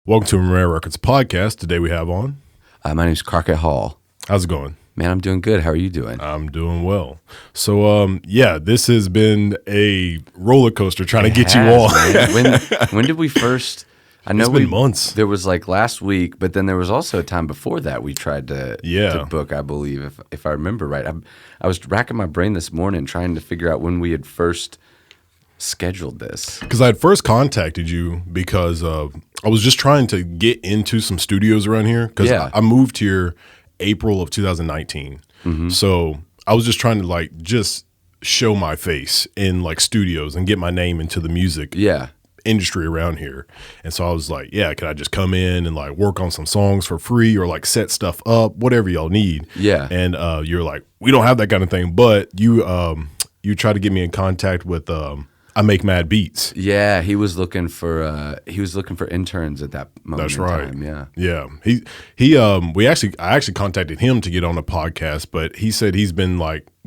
Welcome to Romera Records podcast. Today we have on. My name's Crockett Hall. How's it going? Man, I'm doing good. How are you doing? I'm doing well. So, this has been a roller coaster trying to get you on. When did we first? I know it's been months. There was like last week, but then there was also a time before that we tried to book, I believe, if I remember right. I was racking my brain this morning trying to figure out when we had first scheduled this. Because I had first contacted you because I was just trying to get into some studios around here. Because I moved here April of 2019. Mm-hmm. So I was just trying to just show my face in studios and get my name into the music industry around here. And so I was like, can I just come in and work on some songs for free or set stuff up, whatever y'all need. Yeah. And you're like, we don't have that kind of thing, but you try to get me in contact with I Make Mad Beats. Yeah, he was looking for interns at that moment. That's right. In time, yeah. I actually contacted him to get on the podcast, but he said he's been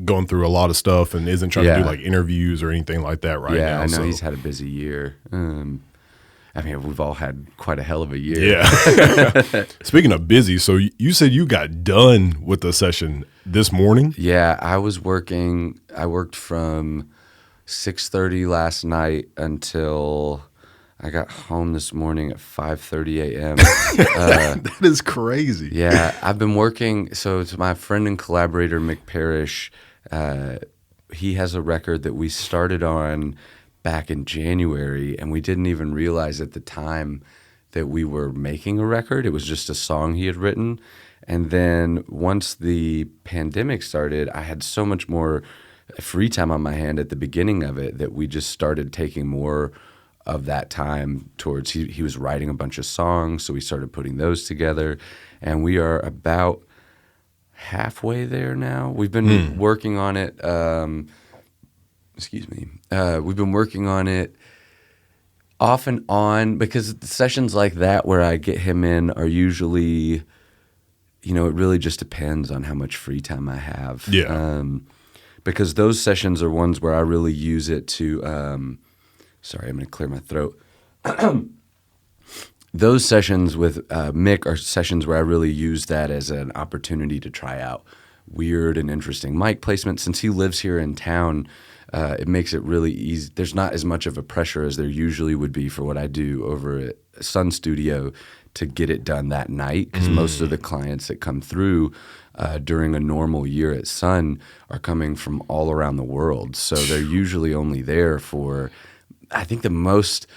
going through a lot of stuff and isn't trying to do interviews or anything like that right now. Yeah, I know he's had a busy year. We've all had quite a hell of a year. Yeah. Speaking of busy, so you said you got done with the session this morning? Yeah, I worked from 6:30 last night until I got home this morning at 5:30 a.m. That is crazy. Yeah, I've been working. So it's my friend and collaborator, Mick Parrish. He has a record that we started on back in January, and we didn't even realize at the time that we were making a record. It was just a song he had written. And then once the pandemic started, I had so much more free time on my hand at the beginning of it that we just started taking more of that time towards he was writing a bunch of songs, so we started putting those together, and we are about halfway there now. We've been working on it we've been working on it off and on, because sessions like that where I get him in are usually, it really just depends on how much free time I have. Because those sessions are ones where I really use it to sorry, I'm going to clear my throat. Those sessions with Mick are sessions where I really use that as an opportunity to try out weird and interesting mic placement. Since he lives here in town, it makes it really easy. There's not as much of a pressure as there usually would be for what I do over at Sun Studio to get it done that night, because most of the clients that come through during a normal year at Sun are coming from all around the world. So they're usually only there for, I think the most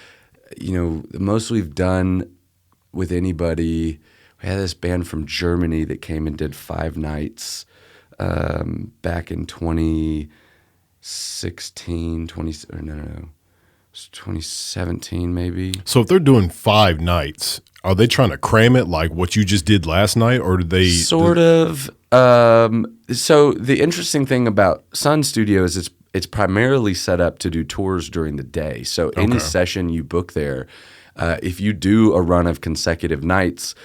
we've done with anybody, we had this band from Germany that came and did 5 nights back in 2016, 2017 maybe. So if they're doing 5 nights, are they trying to cram it like what you just did last night, or do they sort of? So the interesting thing about Sun Studio is it's primarily set up to do tours during the day. So any session you book there, if you do a run of consecutive nights,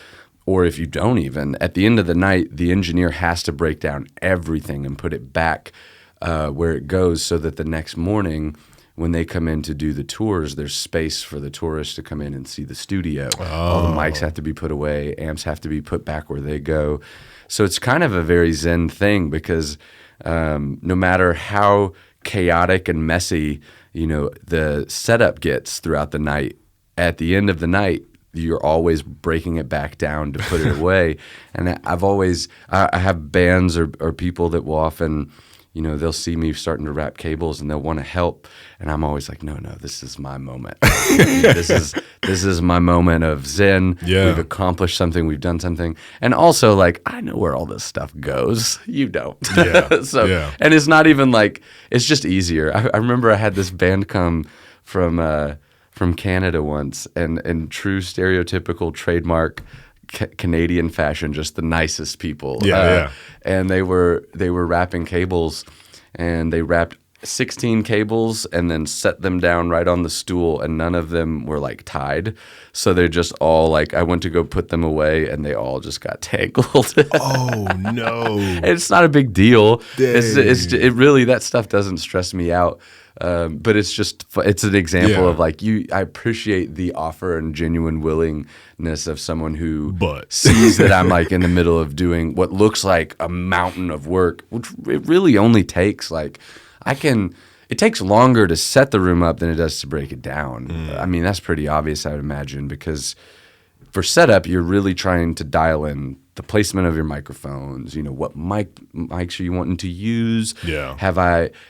or if you don't even, at the end of the night, the engineer has to break down everything and put it back where it goes, so that the next morning, when they come in to do the tours, there's space for the tourists to come in and see the studio. All the mics have to be put away, amps have to be put back where they go. So it's kind of a very zen thing, because no matter how chaotic and messy, the setup gets throughout the night, at the end of the night, you're always breaking it back down to put it away. And I have bands or people that will often, they'll see me starting to wrap cables and they'll want to help. And I'm always like, no, this is my moment. This is my moment of zen. Yeah. We've accomplished something. We've done something. And also, I know where all this stuff goes. You don't. Yeah. And it's not even it's just easier. I remember I had this band come from Canada once, and in true stereotypical trademark Canadian fashion, just the nicest people. And they were wrapping cables, and they wrapped 16 cables and then set them down right on the stool, and none of them were like tied. So they're just all like, I went to go put them away and they all just got tangled. Oh no. It's not a big deal. Dang. It really, that stuff doesn't stress me out. But it's an example of like I appreciate the offer and genuine willingness of someone who sees that I'm like in the middle of doing what looks like a mountain of work, which it really only takes like, it takes longer to set the room up than it does to break it down. I mean, that's pretty obvious, I would imagine, because for setup, you're really trying to dial in the placement of your microphones, what mics are you wanting to use? Yeah.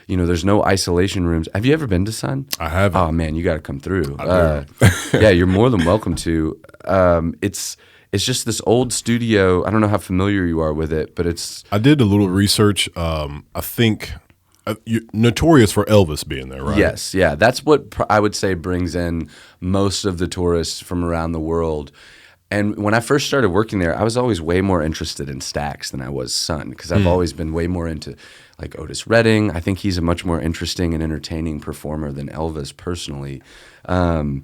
There's no isolation rooms. Have you ever been to Sun? I have. Oh man, you got to come through. Yeah, you're more than welcome to. It's just this old studio. I don't know how familiar you are with it, but I did a little research. I think you're notorious for Elvis being there, right? Yes, yeah. That's what I would say brings in most of the tourists from around the world. And when I first started working there, I was always way more interested in Stax than I was Sun, because I've always been way more into like Otis Redding. I think he's a much more interesting and entertaining performer than Elvis personally. And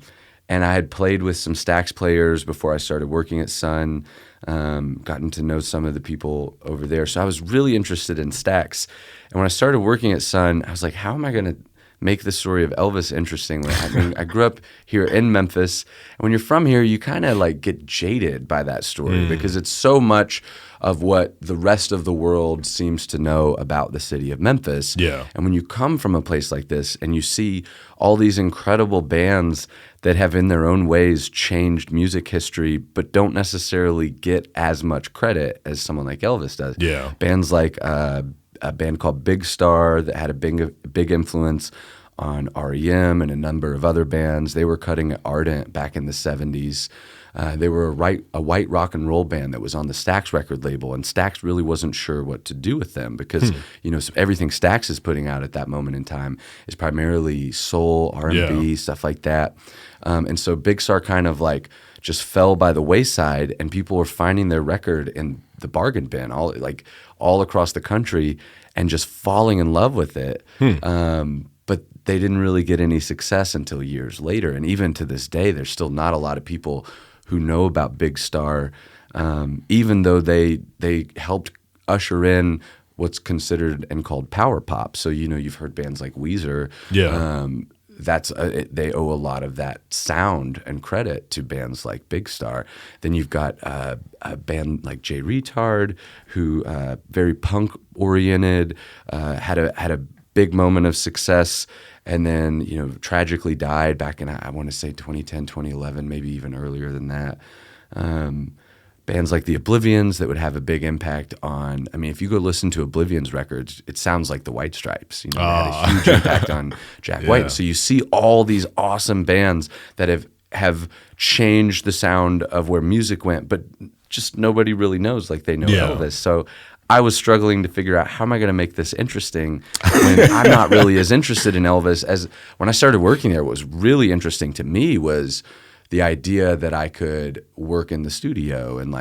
I had played with some Stax players before I started working at Sun, gotten to know some of the people over there. So I was really interested in Stax. And when I started working at Sun, I was like, how am I going to make the story of Elvis interesting? I grew up here in Memphis, and when you're from here, you kind of like get jaded by that story because it's so much of what the rest of the world seems to know about the city of Memphis. Yeah. And when you come from a place like this and you see all these incredible bands that have in their own ways changed music history but don't necessarily get as much credit as someone like Elvis does. Yeah. Bands like a band called Big Star that had a big influence on REM and a number of other bands. They were cutting at Ardent back in the 70s. They were a white rock and roll band that was on the Stax record label, and Stax really wasn't sure what to do with them because everything Stax is putting out at that moment in time is primarily soul, R&B, stuff like that. And so Big Star kind of like just fell by the wayside, and people were finding their record in the bargain bin all across the country and just falling in love with it. But they didn't really get any success until years later. And even to this day, there's still not a lot of people who know about Big Star, even though they helped usher in what's considered and called power pop. So, you've heard bands like Weezer. Yeah. They owe a lot of that sound and credit to bands like Big Star. Then you've got a band like J Retard, who very punk oriented, had a big moment of success, and then tragically died back in, I want to say 2010, 2011, maybe even earlier than that. Bands like the Oblivions that would have a big impact on, if you go listen to Oblivion's records, it sounds like the White Stripes. They had a huge impact on Jack White. So you see all these awesome bands that have changed the sound of where music went, but just nobody really knows like they know Elvis. So I was struggling to figure out, how am I going to make this interesting when I'm not really as interested in Elvis as when I started working there. What was really interesting to me was the idea that I could work in the studio and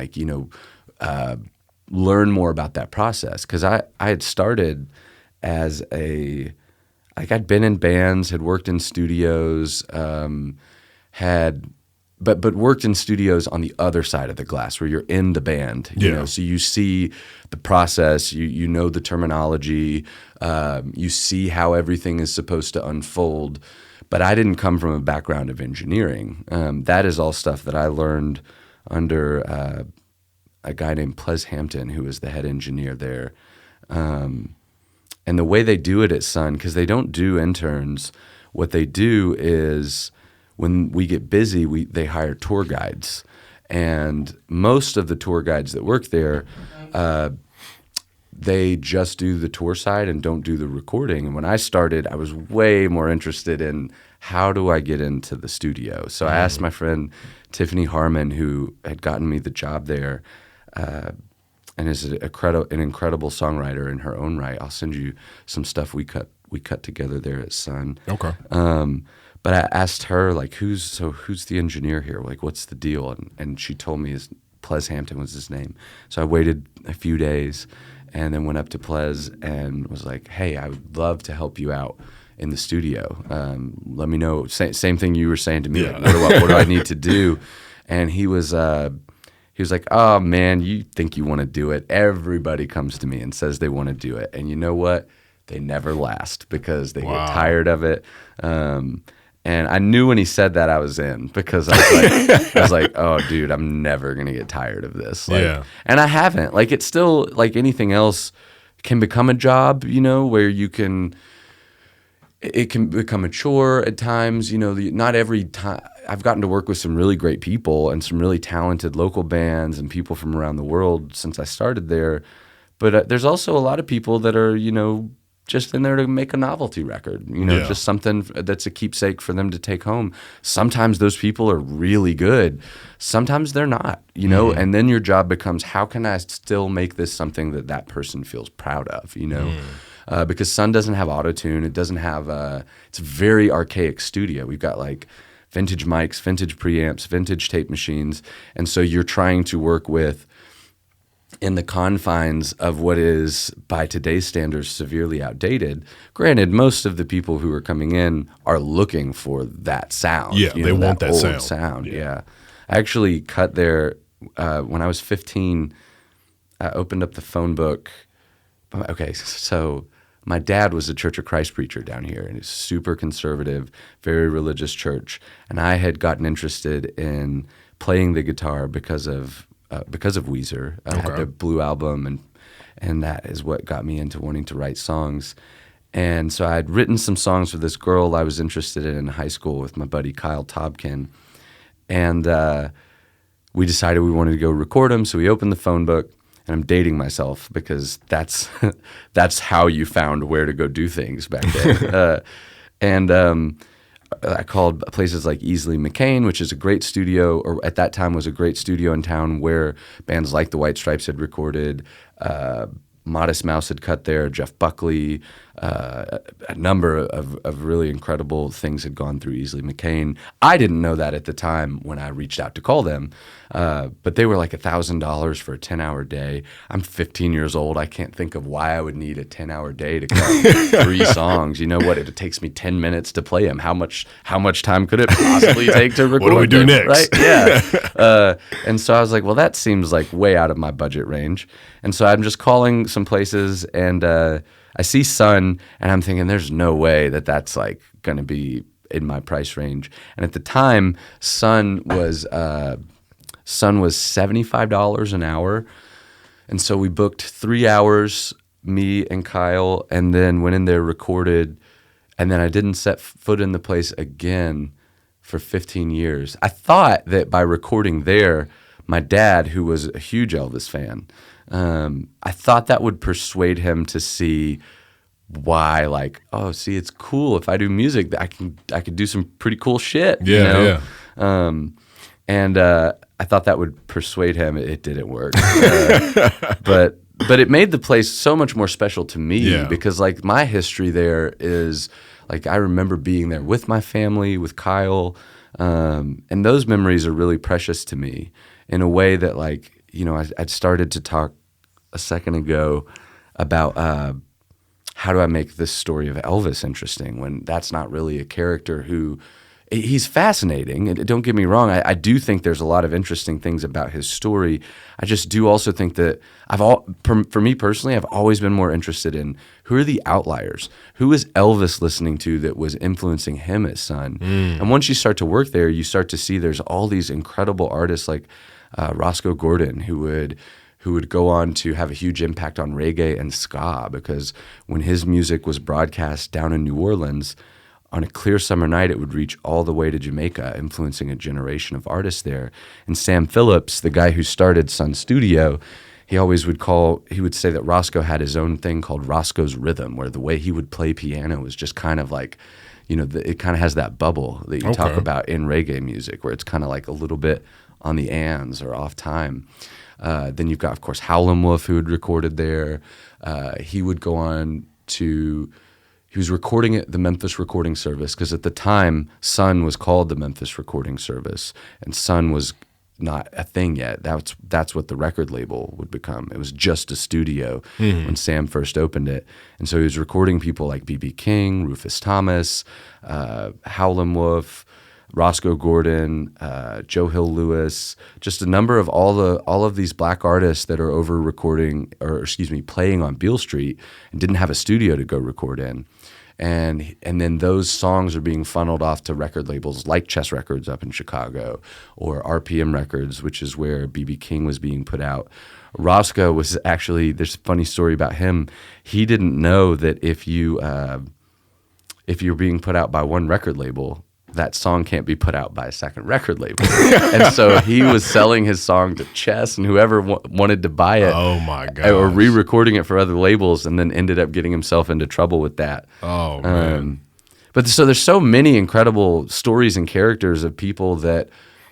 learn more about that process. Because I had started as I'd been in bands, had worked in studios, but worked in studios on the other side of the glass where you're in the band. You know? So you see the process, you know the terminology, you see how everything is supposed to unfold. But I didn't come from a background of engineering. That is all stuff that I learned under a guy named Ples Hampton, who was the head engineer there. And the way they do it at Sun, because they don't do interns, what they do is when we get busy, they hire tour guides. And most of the tour guides that work there, they just do the tour side and don't do the recording. And when I started, I was way more interested in how do I get into the studio. So I asked my friend Tiffany Harmon, who had gotten me the job there, and is an incredible songwriter in her own right. I'll send you some stuff we cut together there at Sun. Okay. But I asked her, who's the engineer here? What's the deal? And she told me Ples Hampton was his name. So I waited a few days, and then went up to Plez and was like, hey, I would love to help you out in the studio. Let me know. Same thing you were saying to me. Yeah. Like, what do I need to do? And he was like, oh man, you think you want to do it. Everybody comes to me and says they want to do it. And you know what? They never last because they get tired of it. And I knew when he said that I was in, because I was like, oh dude, I'm never going to get tired of this. Like, and I haven't. Like, it's still like anything else can become a job, you know, where it can become a chore at times. You know, not every time. I've gotten to work with some really great people and some really talented local bands and people from around the world since I started there. But there's also a lot of people that are, you know, just in there to make a novelty record, you know, just something that's a keepsake for them to take home. Sometimes those people are really good. Sometimes they're not, you know, and then your job becomes, how can I still make this something that person feels proud of, you know? Because Sun doesn't have auto-tune. It doesn't have it's a very archaic studio. We've got like vintage mics, vintage preamps, vintage tape machines. And so you're trying to work with, in the confines of what is, by today's standards, severely outdated. Granted, most of the people who are coming in are looking for that sound. Yeah, they want that old sound. Yeah. I actually cut there when I was 15. I opened up the phone book. Okay, so my dad was a Church of Christ preacher down here, and it's super conservative, very religious church. And I had gotten interested in playing the guitar because of Weezer. I had the Blue album, and that is what got me into wanting to write songs. And so I had written some songs for this girl I was interested in high school with my buddy Kyle Tobkin. And we decided we wanted to go record them, so we opened the phone book. And I'm dating myself because that's how you found where to go do things back then. I called places like Easley McCain, which is a great studio, or at that time was a great studio in town where bands like the White Stripes had recorded. Modest Mouse had cut there, Jeff Buckley, a number of really incredible things had gone through Easley McCain. I didn't know that at the time when I reached out to call them, but they were like $1,000 for a 10-hour day. I'm 15 years old. I can't think of why I would need a 10-hour day to cut 3 songs. You know what? It takes me 10 minutes to play them. How much time could it possibly take to record? What do we do next? Right? Yeah. And so I was like, well, that seems like way out of my budget range. And so I'm just calling some places, and I see Sun, and I'm thinking, there's no way that's like going to be in my price range. And at the time, Sun was $75 an hour, and so we booked 3 hours, me and Kyle, and then went in there, recorded, and then I didn't set foot in the place again for 15 years. I thought that by recording there, my dad, who was a huge Elvis fan, I thought that would persuade him to see why, like, oh, see, it's cool if I do music, I could do some pretty cool shit. Yeah, you know? yeah. And I thought that would persuade him. It didn't work, but it made the place so much more special to me because, like, my history there is, like, I remember being there with my family, with Kyle, and those memories are really precious to me in a way that, like, you know, I'd started to talk a second ago about how do I make this story of Elvis interesting when that's not really a character who – he's fascinating. And don't get me wrong. I do think there's a lot of interesting things about his story. I just do also think that for me personally, I've always been more interested in who are the outliers? Who is Elvis listening to that was influencing him as Sun? And once you start to work there, you start to see there's all these incredible artists like Roscoe Gordon who would go on to have a huge impact on reggae and ska, because when his music was broadcast down in New Orleans, on a clear summer night, it would reach all the way to Jamaica, influencing a generation of artists there. And Sam Phillips, the guy who started Sun Studio, he would say that Roscoe had his own thing called Roscoe's Rhythm, where the way he would play piano was just kind of like, you know, it kind of has that bubble that you talk about in reggae music, where it's kind of like a little bit on the ands or off time. Then you've got, of course, Howlin' Wolf, who had recorded there. He would go on to... He was recording at the Memphis Recording Service, because at the time, Sun was called the Memphis Recording Service, and Sun was not a thing yet. That's what the record label would become. It was just a studio when Sam first opened it. And so he was recording people like B.B. King, Rufus Thomas, Howlin' Wolf, Roscoe Gordon, Joe Hill Lewis, just a number of all of these black artists that are playing on Beale Street and didn't have a studio to go record in. And then those songs are being funneled off to record labels like Chess Records up in Chicago, or RPM Records, which is where B.B. King was being put out. Roscoe was actually, there's a funny story about him. He didn't know that if you're being put out by one record label, that song can't be put out by a second record label. And so he was selling his song to Chess and whoever wanted to buy it. Oh my God. Or re-recording it for other labels, and then ended up getting himself into trouble with that. Oh, man. But so there's so many incredible stories and characters of people that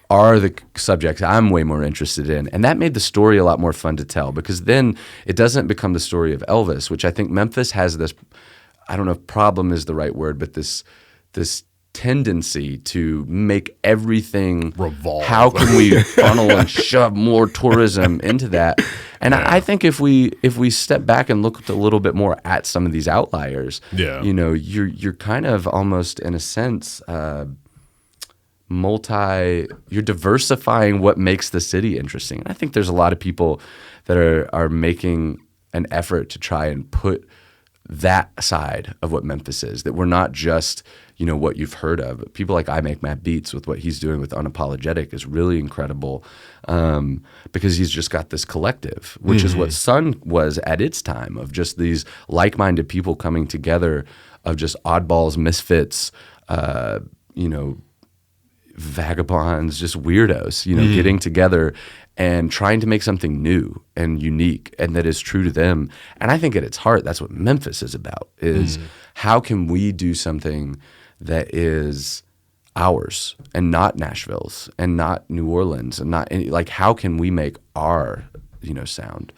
are the subjects I'm way more interested in. And that made the story a lot more fun to tell, because then it doesn't become the story of Elvis, which I think Memphis has this, I don't know if problem is the right word, but this tendency to make everything revolve. How can we funnel and shove more tourism into that? And I think if we step back and look a little bit more at some of these outliers, you're kind of almost in a sense you're diversifying what makes the city interesting. And I think there's a lot of people that are making an effort to try and put that side of what Memphis is, that we're not just, what you've heard of. People like I Make Mad Beats, with what he's doing with Unapologetic, is really incredible, because he's just got this collective, which is what Sun was at its time, of just these like-minded people coming together, of just oddballs, misfits, vagabonds, just weirdos, getting together and trying to make something new and unique and that is true to them. And I think at its heart, that's what Memphis is about, is how can we do something that is ours and not Nashville's and not New Orleans and not like, how can we make our, sound?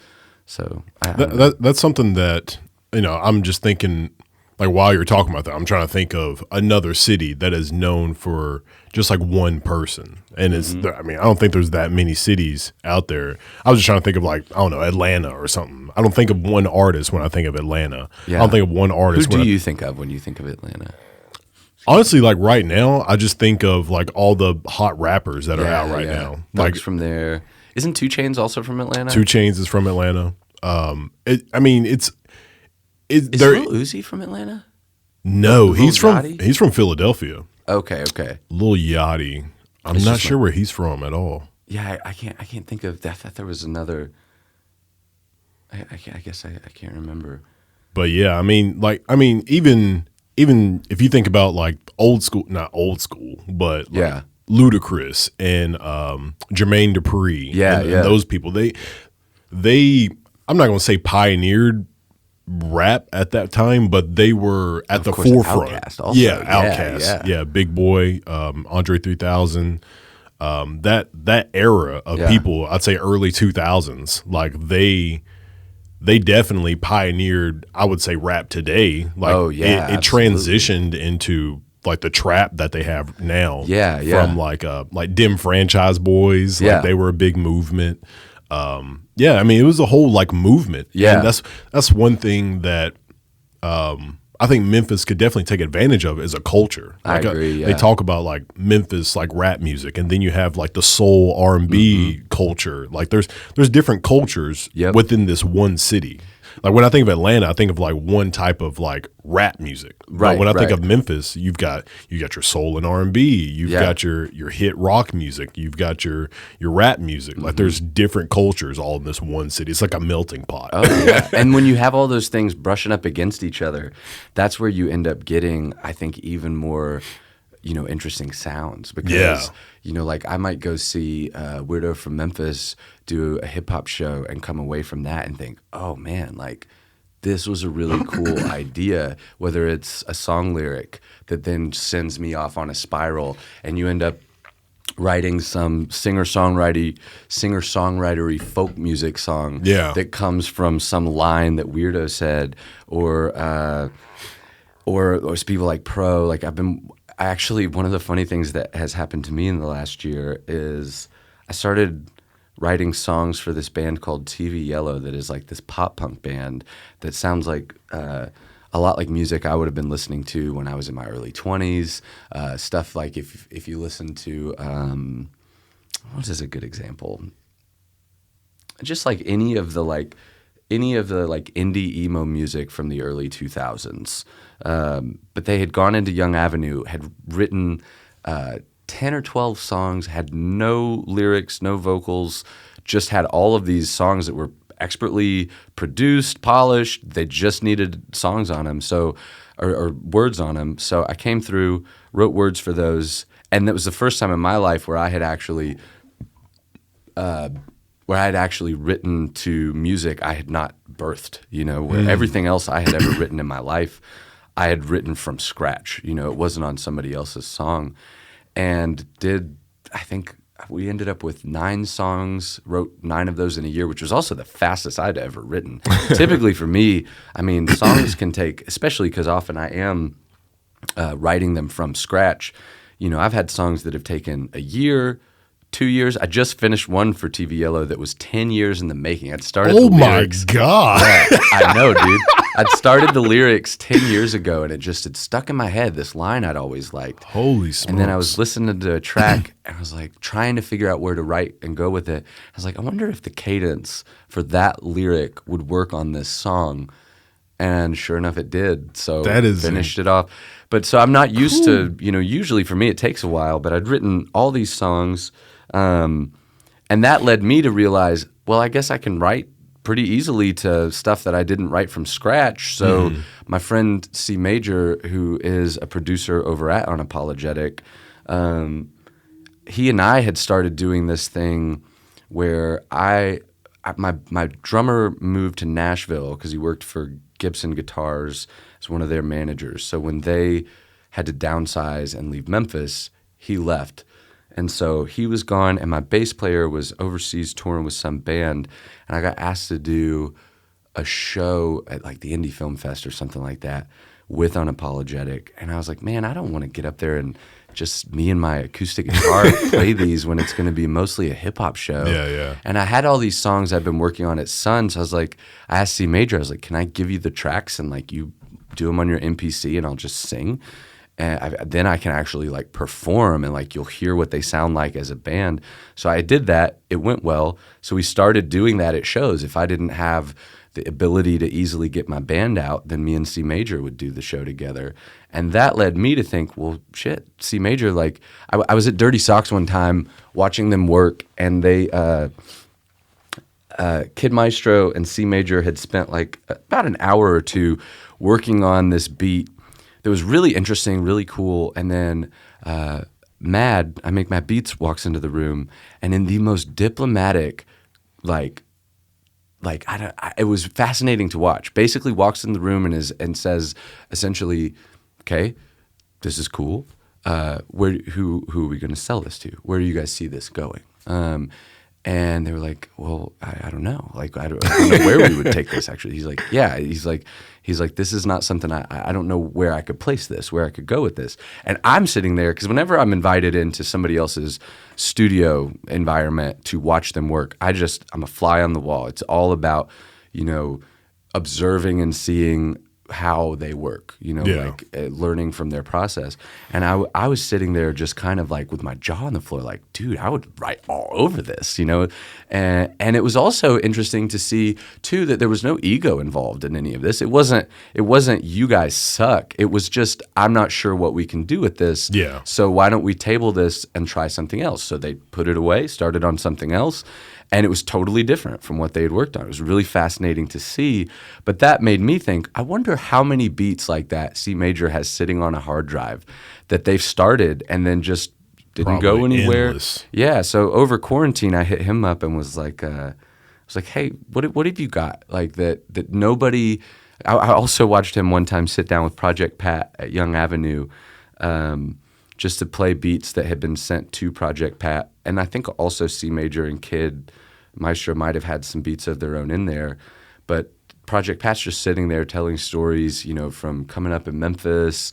So that's something that, I'm just thinking, like, while you're talking about that, I'm trying to think of another city that is known for just like one person. And I don't think there's that many cities out there. I was just trying to think of, like, I don't know, Atlanta or something. I don't think of one artist when I think of Atlanta. Yeah. I don't think of one artist. Who do you think of when you think of Atlanta? Honestly, like right now, I just think of like all the hot rappers that are out right now. Like from there. Isn't 2 Chainz also from Atlanta? 2 Chainz is from Atlanta. Is Lil Uzi from Atlanta? No, he's from Philadelphia. Okay. Lil Yachty. I'm not sure where he's from at all. Yeah, I can't think of that. I thought there was another. I guess I can't remember. But yeah, even if you think about like not old school, but like Ludacris and Jermaine Dupri, and those people, they I'm not going to say pioneered rap at that time, but they were at the forefront. Outkast also. Outkast. Yeah, Big Boy, Andre 3000. That era of people, I'd say early 2000s, like they definitely pioneered, I would say, rap today. Like it transitioned into like the trap that they have now. From like Dim Franchise Boys. Like they were a big movement. It was a whole like movement. And that's one thing that I think Memphis could definitely take advantage of as a culture. Like, I agree. They talk about like Memphis like rap music, and then you have like the soul R&B culture. Like there's different cultures within this one city. Like when I think of Atlanta, I think of like one type of like rap music. But when I think of Memphis, you've got your soul and R&B, you've got your hit rock music, you've got your rap music. Like there's different cultures all in this one city. It's like a melting pot. Oh yeah. And when you have all those things brushing up against each other, that's where you end up getting, I think, even more interesting sounds, because like I might go see Weirdo from Memphis do a hip hop show and come away from that and think, oh man, like this was a really cool idea, whether it's a song lyric that then sends me off on a spiral, and you end up writing some singer-songwritery folk music song that comes from some line that Weirdo said, or people like Pro. Like actually, one of the funny things that has happened to me in the last year is I started writing songs for this band called TV Yellow that is like this pop punk band that sounds like a lot like music I would have been listening to when I was in my early 20s. Stuff like if you listen to what is a good example? Just like any of the indie emo music from the early 2000s. But they had gone into Young Avenue, had written 10 or 12 songs, had no lyrics, no vocals, just had all of these songs that were expertly produced, polished. They just needed songs on them, or words on them. So I came through, wrote words for those, and that was the first time in my life where I had actually written to music I had not birthed, where everything else I had ever written in my life, I had written from scratch. It wasn't on somebody else's song. And I think we ended up with 9 songs, wrote 9 of those in a year, which was also the fastest I'd ever written. Typically for me, songs can take, especially because often I am writing them from scratch. I've had songs that have taken a year, 2 years. I just finished one for TV Yellow that was 10 years in the making. I'd started the lyrics. Oh my God. Yeah, I know, dude. I'd started the lyrics 10 years ago, and it just had stuck in my head, this line I'd always liked. Holy smokes. And then I was listening to a track, and I was like trying to figure out where to write and go with it. I was like, I wonder if the cadence for that lyric would work on this song. And sure enough, it did. So finished it off. But so I'm not used to, usually for me it takes a while, but I'd written all these songs. And that led me to realize, well, I guess I can write pretty easily to stuff that I didn't write from scratch. So my friend C Major, who is a producer over at Unapologetic, he and I had started doing this thing where my drummer moved to Nashville because he worked for Gibson Guitars as one of their managers. So when they had to downsize and leave Memphis, he left. And so he was gone, and my bass player was overseas touring with some band, and I got asked to do a show at like the Indie Film Fest or something like that with Unapologetic. And I was like, man, I don't want to get up there and just me and my acoustic guitar play these when it's going to be mostly a hip-hop show. Yeah. And I had all these songs I'd been working on at Sun, so I asked C Major, I was like, can I give you the tracks and like you do them on your MPC and I'll just sing? And then I can actually like perform and like you'll hear what they sound like as a band. So I did that. It went well. So we started doing that at shows. If I didn't have the ability to easily get my band out, then me and C Major would do the show together. And that led me to think, well, shit, C Major, like I was at Dirty Socks one time watching them work, and they Kid Maestro and C Major had spent like about an hour or two working on this beat that was really interesting, really cool. And then Mad, I Make Mad Beats, walks into the room, and in the most diplomatic, it was fascinating to watch. Basically walks in the room and says essentially, okay, this is cool. Who are we going to sell this to? Where do you guys see this going? And they were like, well, I don't know. Like, I don't know where we would take this, actually. He's like, yeah. He's like, this is not something I don't know where I could place this, where I could go with this. And I'm sitting there, because whenever I'm invited into somebody else's studio environment to watch them work, I'm a fly on the wall. It's all about, observing and seeing how they work, learning from their process. And I was sitting there just kind of like with my jaw on the floor, like, dude, I would write all over this, and it was also interesting to see too that there was no ego involved in any of this. It wasn't you guys suck. It was just, I'm not sure what we can do with this. Yeah. So why don't we table this and try something else? So they put it away, started on something else. And it was totally different from what they had worked on. It was really fascinating to see. But that made me think, I wonder how many beats like that C Major has sitting on a hard drive that they've started and then just didn't go anywhere. Endless. Yeah. So over quarantine, I hit him up and was like, hey, what have you got? Like that nobody. I also watched him one time sit down with Project Pat at Young Avenue, just to play beats that had been sent to Project Pat. And I think also C Major and Kid Maestro might have had some beats of their own in there. But Project Pat's just sitting there telling stories, from coming up in Memphis,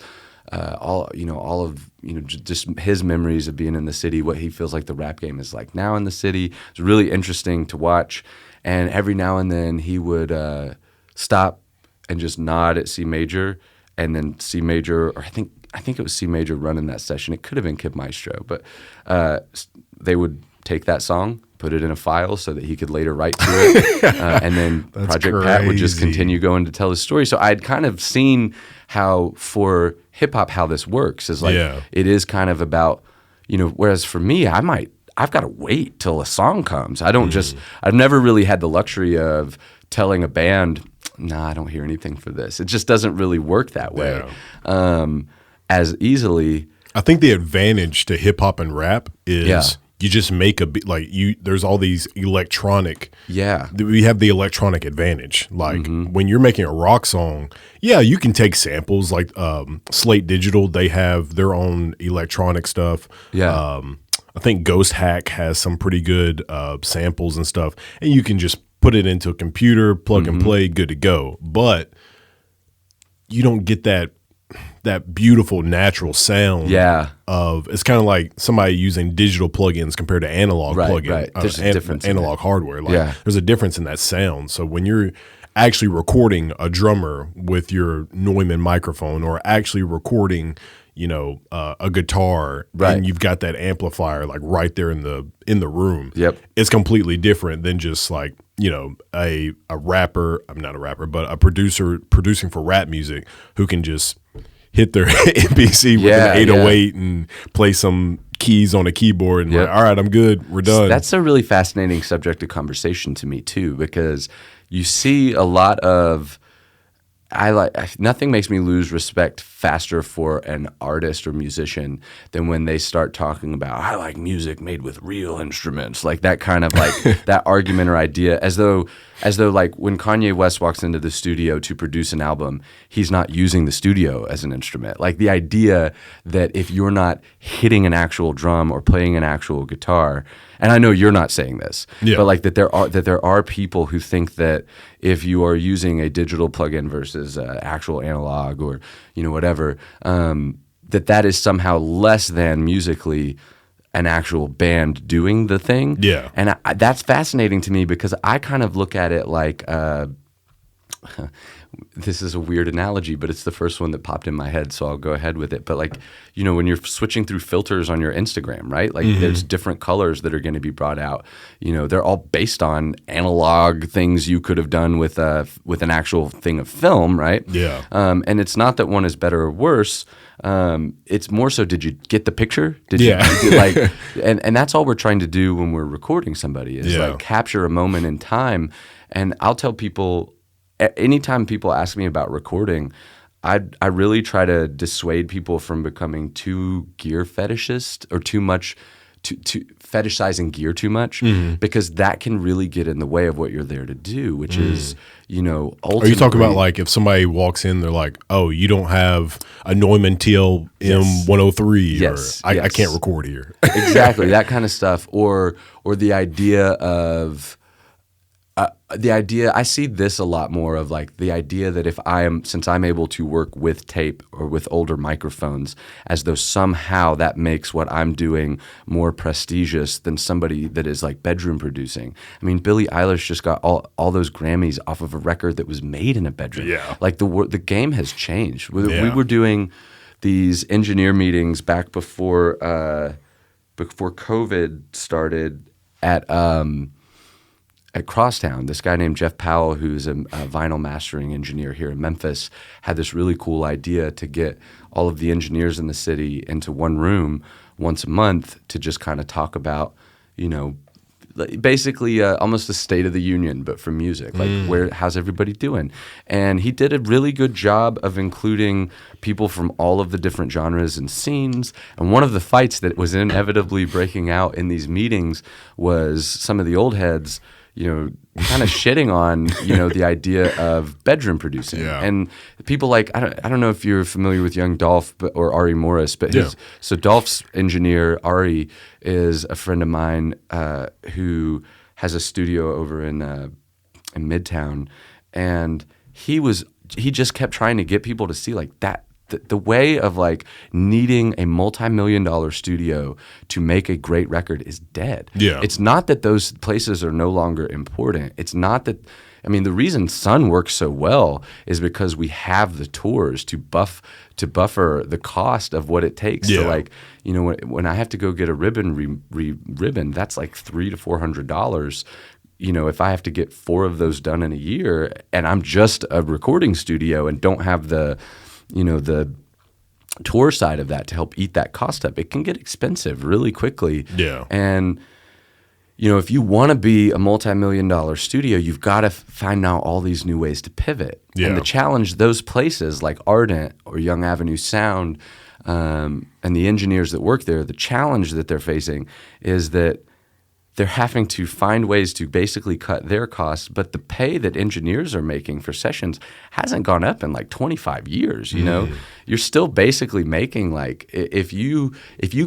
all of just his memories of being in the city, what he feels like the rap game is like now in the city. It's really interesting to watch. And every now and then he would stop and just nod at C major, and then C major, or I think it was C major running that session. It could have been Kid Maestro, but they would take that song, put it in a file so that he could later write to it, and then Project Pat would just continue going to tell his story. So I'd kind of seen how for hip hop how this works is like it is kind of about whereas for me I've got to wait till a song comes. I don't I've never really had the luxury of telling a band, nah, I don't hear anything for this. It just doesn't really work that way as easily. I think the advantage to hip hop and rap is you just make a beat, like there's all these electronic. Yeah. We have the electronic advantage. Like when you're making a rock song, you can take samples like Slate Digital, they have their own electronic stuff. Yeah. I think Ghost Hack has some pretty good samples and stuff, and you can just put it into a computer, plug and play, good to go. But you don't get that beautiful natural sound of it's kind of like somebody using digital plugins compared to analog plugins. Right. There's a difference analog hardware. There's a difference in that sound. So when you're actually recording a drummer with your Neumann microphone, or actually recording a guitar, and you've got that amplifier like right there in the room. Yep. It's completely different than just like, a rapper, I'm not a rapper, but a producer producing for rap music who can just hit their MPC with an 808 and play some keys on a keyboard and like, all right, I'm good, we're done. That's a really fascinating subject of conversation to me too, because you see a lot of nothing makes me lose respect faster for an artist or musician than when they start talking about, I like music made with real instruments, like that kind of like that argument or idea, as though like when Kanye West walks into the studio to produce an album, he's not using the studio as an instrument. Like the idea that if you're not hitting an actual drum or playing an actual guitar, and I know you're not saying this, but like that there are people who think that if you are using a digital plugin versus actual analog or whatever, that is somehow less than musically an actual band doing the thing. Yeah, and that's fascinating to me because I kind of look at it like. This is a weird analogy, but it's the first one that popped in my head, so I'll go ahead with it. But like, when you're switching through filters on your Instagram, right? Like there's different colors that are going to be brought out. They're all based on analog things you could have done with an actual thing of film, right? Yeah. And it's not that one is better or worse. It's more so, did you get the picture? And that's all we're trying to do when we're recording somebody is like capture a moment in time. And I'll tell people, anytime people ask me about recording, I really try to dissuade people from becoming too gear fetishist or too much to fetishizing gear too much, because that can really get in the way of what you're there to do, which is, ultimately. Are you talking about like if somebody walks in, they're like, oh, you don't have a Neumann TLM 103 yes. or I can't record here. Exactly, that kind of stuff. Or the idea of I see this a lot more of like the idea that since I'm able to work with tape or with older microphones, as though somehow that makes what I'm doing more prestigious than somebody that is like bedroom producing. I mean, Billie Eilish just got all those Grammys off of a record that was made in a bedroom. Yeah. Like the game has changed. We were doing these engineer meetings back before COVID started at Crosstown. This guy named Jeff Powell, who's a vinyl mastering engineer here in Memphis, had this really cool idea to get all of the engineers in the city into one room once a month to just kind of talk about, basically almost the state of the union, but for music. Like, how's everybody doing? And he did a really good job of including people from all of the different genres and scenes. And one of the fights that was inevitably breaking out in these meetings was some of the old heads kind of shitting on, the idea of bedroom producing. Yeah. And people like, I don't know if you're familiar with Young Dolph or Ari Morris, but so Dolph's engineer, Ari, is a friend of mine who has a studio over in Midtown. And he just kept trying to get people to see like the way of like needing a multi-million-dollar studio to make a great record is dead. Yeah. It's not that those places are no longer important. It's not that, I mean, the reason Sun works so well is because we have the tours to buffer the cost of what it takes to, like, you know, when I have to go get a ribbon ribbon, that's like $300 to $400. You know, if I have to get 4 of those done in a year, and I'm just a recording studio and don't have the, you know, the tour side of that to help eat that cost up, it can get expensive really quickly. Yeah. And, you know, if you want to be a multi-million-dollar studio, you've got to find out all these new ways to pivot. Yeah. And the challenge, those places like Ardent or Young Avenue Sound, and the engineers that work there, the challenge that they're facing is that they're having to find ways to basically cut their costs, but the pay that engineers are making for sessions hasn't gone up in like 25 years, you know? You're still basically making like, if you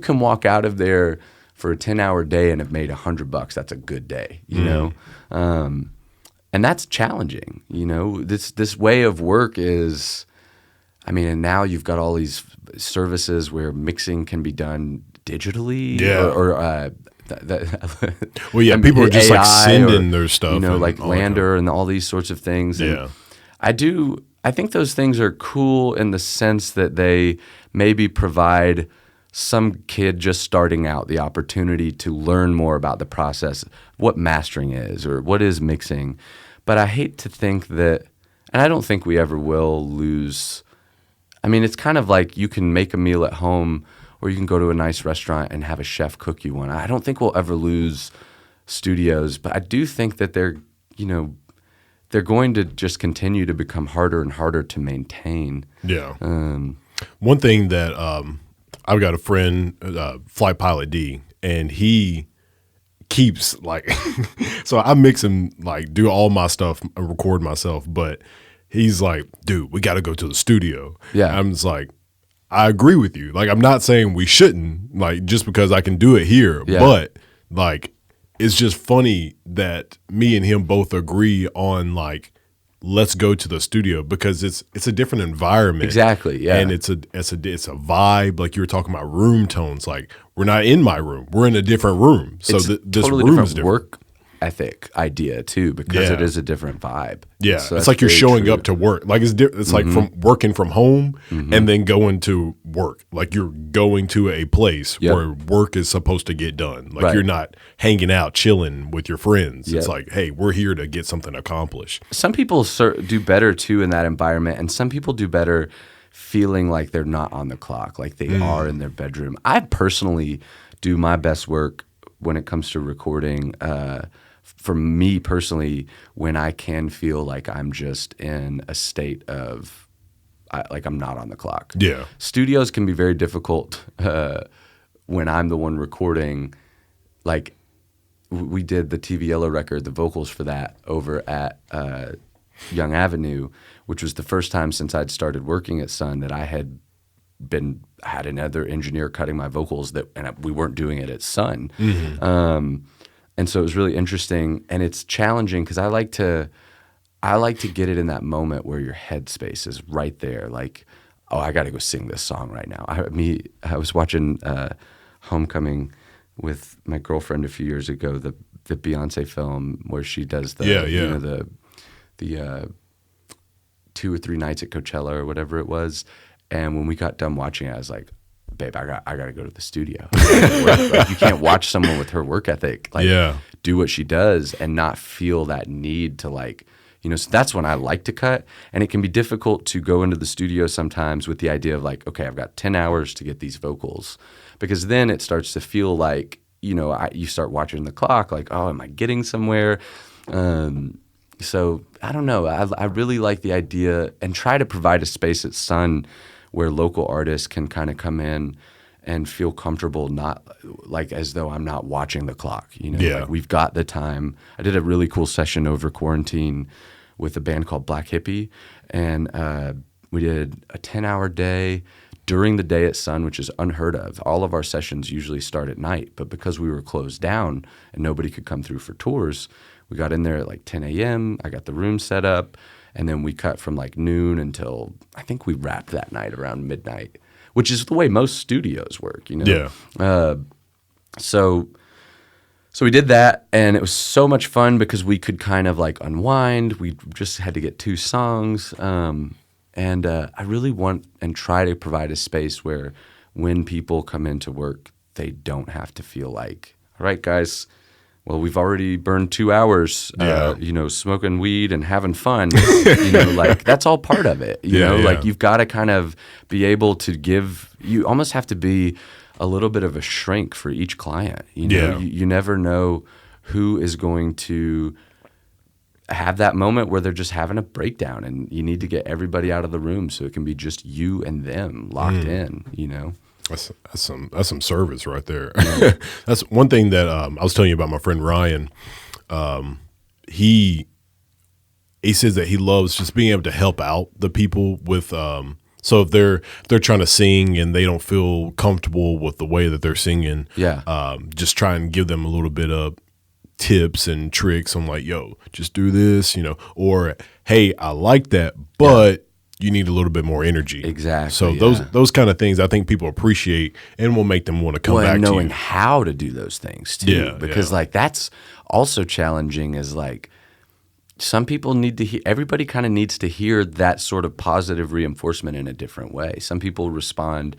can walk out of there for a 10-hour day and have made $100, that's a good day, you know? And that's challenging, you know? This way of work is, I mean, and now you've got all these services where mixing can be done digitally, well, yeah, people are just AI, like sending their stuff, you know, like Lander and all these sorts of things. Yeah, and I think those things are cool in the sense that they maybe provide some kid just starting out the opportunity to learn more about the process, what mastering is or what is mixing. But I hate to think that, and I don't think we ever will lose. I mean, it's kind of like you can make a meal at home, or you can go to a nice restaurant and have a chef cook you one. I don't think we'll ever lose studios, but I do think that they're going to just continue to become harder and harder to maintain. Yeah. One thing that I've got a friend, Flight Pilot D, and he keeps like, so I mix and like do all my stuff and record myself, but he's like, dude, we got to go to the studio. Yeah. I'm just like, I agree with you. Like, I'm not saying we shouldn't, like, just because I can do it here. Yeah. But, like, it's just funny that me and him both agree on, like, let's go to the studio because it's a different environment. Exactly, yeah. And it's a vibe. Like, you were talking about room tones. Like, we're not in my room. We're in a different room. So this totally room different is different. Work ethic idea too, because it is a different vibe. Yeah, so it's like you're showing up to work. Like it's like from working from home and then going to work. Like you're going to a place where work is supposed to get done. Like you're not hanging out, chilling with your friends. It's like, hey, we're here to get something accomplished. Some people do better too in that environment, and some people do better feeling like they're not on the clock, like they are in their bedroom. I personally do my best work when it comes to recording. For me personally, when I can feel like I'm just in a state of like I'm not on the clock. Yeah. Studios can be very difficult when I'm the one recording. Like we did the TV Yellow record, the vocals for that over at Young Avenue, which was the first time since I'd started working at Sun that I had another engineer cutting my vocals and we weren't doing it at Sun. And so it was really interesting, and it's challenging because I like to get it in that moment where your headspace is right there. Like, oh, I got to go sing this song right now. I was watching Homecoming with my girlfriend a few years ago, the Beyonce film where she does you know, the 2 or 3 nights at Coachella or whatever it was. And when we got done watching it, I was like, babe, I got to go to the studio. Like, you can't watch someone with her work ethic do what she does and not feel that need to like, you know, so that's when I like to cut. And it can be difficult to go into the studio sometimes with the idea of like, okay, I've got 10 hours to get these vocals, because then it starts to feel like, you know, you start watching the clock like, oh, am I getting somewhere? So I don't know. I really like the idea and try to provide a space at Sun where local artists can kind of come in and feel comfortable, not like as though I'm not watching the clock. You know, like we've got the time. I did a really cool session over quarantine with a band called Black Hippie, and we did a 10-hour day during the day at Sun, which is unheard of. All of our sessions usually start at night, but because we were closed down and nobody could come through for tours, we got in there at like 10 a.m. I got the room set up, and then we cut from like noon until I think we wrapped that night around midnight, which is the way most studios work, you know? Yeah. So we did that, and it was so much fun because we could kind of like unwind. We just had to get 2 songs. And I really want and try to provide a space where when people come into work, they don't have to feel like, all right, guys, well, we've already burned 2 hours, smoking weed and having fun. Like that's all part of it. You know, like you've got to kind of be able to you almost have to be a little bit of a shrink for each client. You know, you never know who is going to have that moment where they're just having a breakdown, and you need to get everybody out of the room so it can be just you and them locked in, you know? That's some service right there. That's one thing that I was telling you about my friend Ryan. He says that he loves just being able to help out the people with so if they're trying to sing and they don't feel comfortable with the way that they're singing, just try and give them a little bit of tips and tricks. I'm like, yo, just do this, you know, or hey, I like that, but you need a little bit more energy. Exactly. So those kind of things I think people appreciate and will make them want to come back to you. Knowing how to do those things too, because like that's also challenging. Is like some people need to everybody kind of needs to hear that sort of positive reinforcement in a different way. Some people respond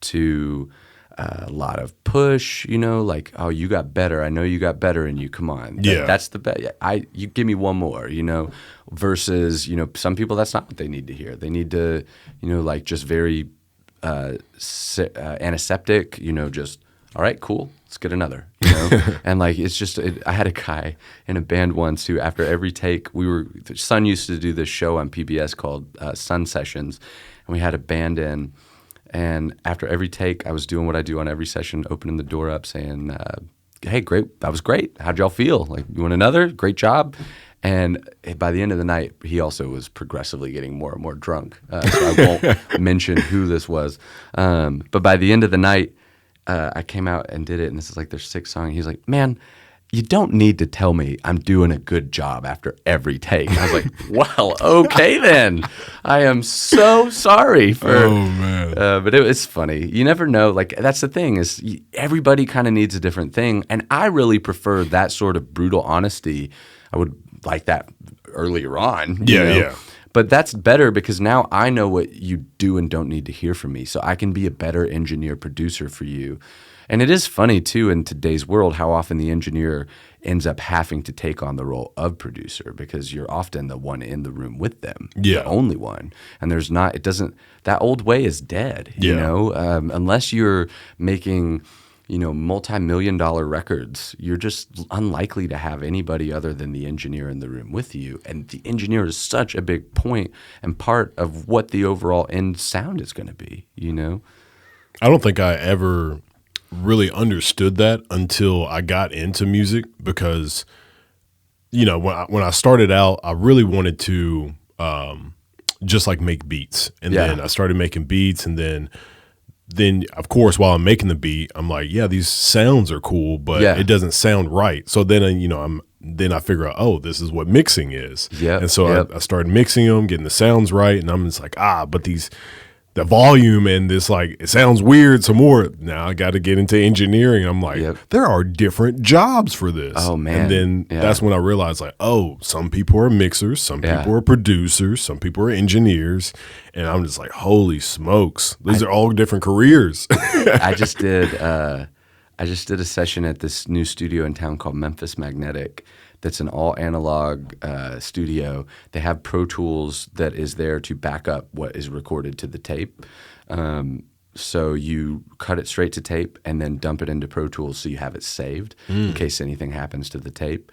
to a lot of push, you know, like, oh, you got better. I know you got better in you. Come on. That's the best. You give me one more, you know, versus, you know, some people, that's not what they need to hear. They need to, you know, like just very antiseptic, you know, just, all right, cool. Let's get another, you know? And like, it's just, I had a guy in a band once who after every take, Sun used to do this show on PBS called Sun Sessions. And we had a band in, and after every take, I was doing what I do on every session, opening the door up saying, hey, great, that was great. How'd y'all feel? Like, you want another? Great job. And by the end of the night, he also was progressively getting more and more drunk. So I won't mention who this was. But by the end of the night, I came out and did it, and this is like their 6th song. He's like, man, you don't need to tell me I'm doing a good job after every take. And I was like, well, okay then. I am so sorry for. Oh man. But it's funny. You never know. Like that's the thing is everybody kind of needs a different thing, and I really prefer that sort of brutal honesty. I would like that earlier on. You know? Yeah. But that's better because now I know what you do and don't need to hear from me, so I can be a better engineer producer for you. And it is funny, too, in today's world, how often the engineer ends up having to take on the role of producer because you're often the one in the room with them, the only one. And that old way is dead, you know? Unless you're making, you know, multi-million-dollar records, you're just unlikely to have anybody other than the engineer in the room with you. And the engineer is such a big point and part of what the overall end sound is going to be, you know? I don't think I ever really understood that until I got into music because, you know, when I started out, I really wanted to just like make beats. And then I started making beats, and then of course, while I'm making the beat, I'm like, yeah, these sounds are cool, but it doesn't sound right. So then, you know, then I figure out, oh, this is what mixing is. And so I started mixing them, getting the sounds right, and I'm just like, but the volume and this, like, it sounds weird some more. Now I got to get into engineering. I'm like, there are different jobs for this. Oh, man. And then that's when I realized, like, oh, some people are mixers, some people are producers, some people are engineers. And I'm just like, holy smokes. These are all different careers. I just did a session at this new studio in town called Memphis Magnetic. That's an all analog studio. They have Pro Tools that is there to back up what is recorded to the tape. So you cut it straight to tape and then dump it into Pro Tools so you have it saved in case anything happens to the tape.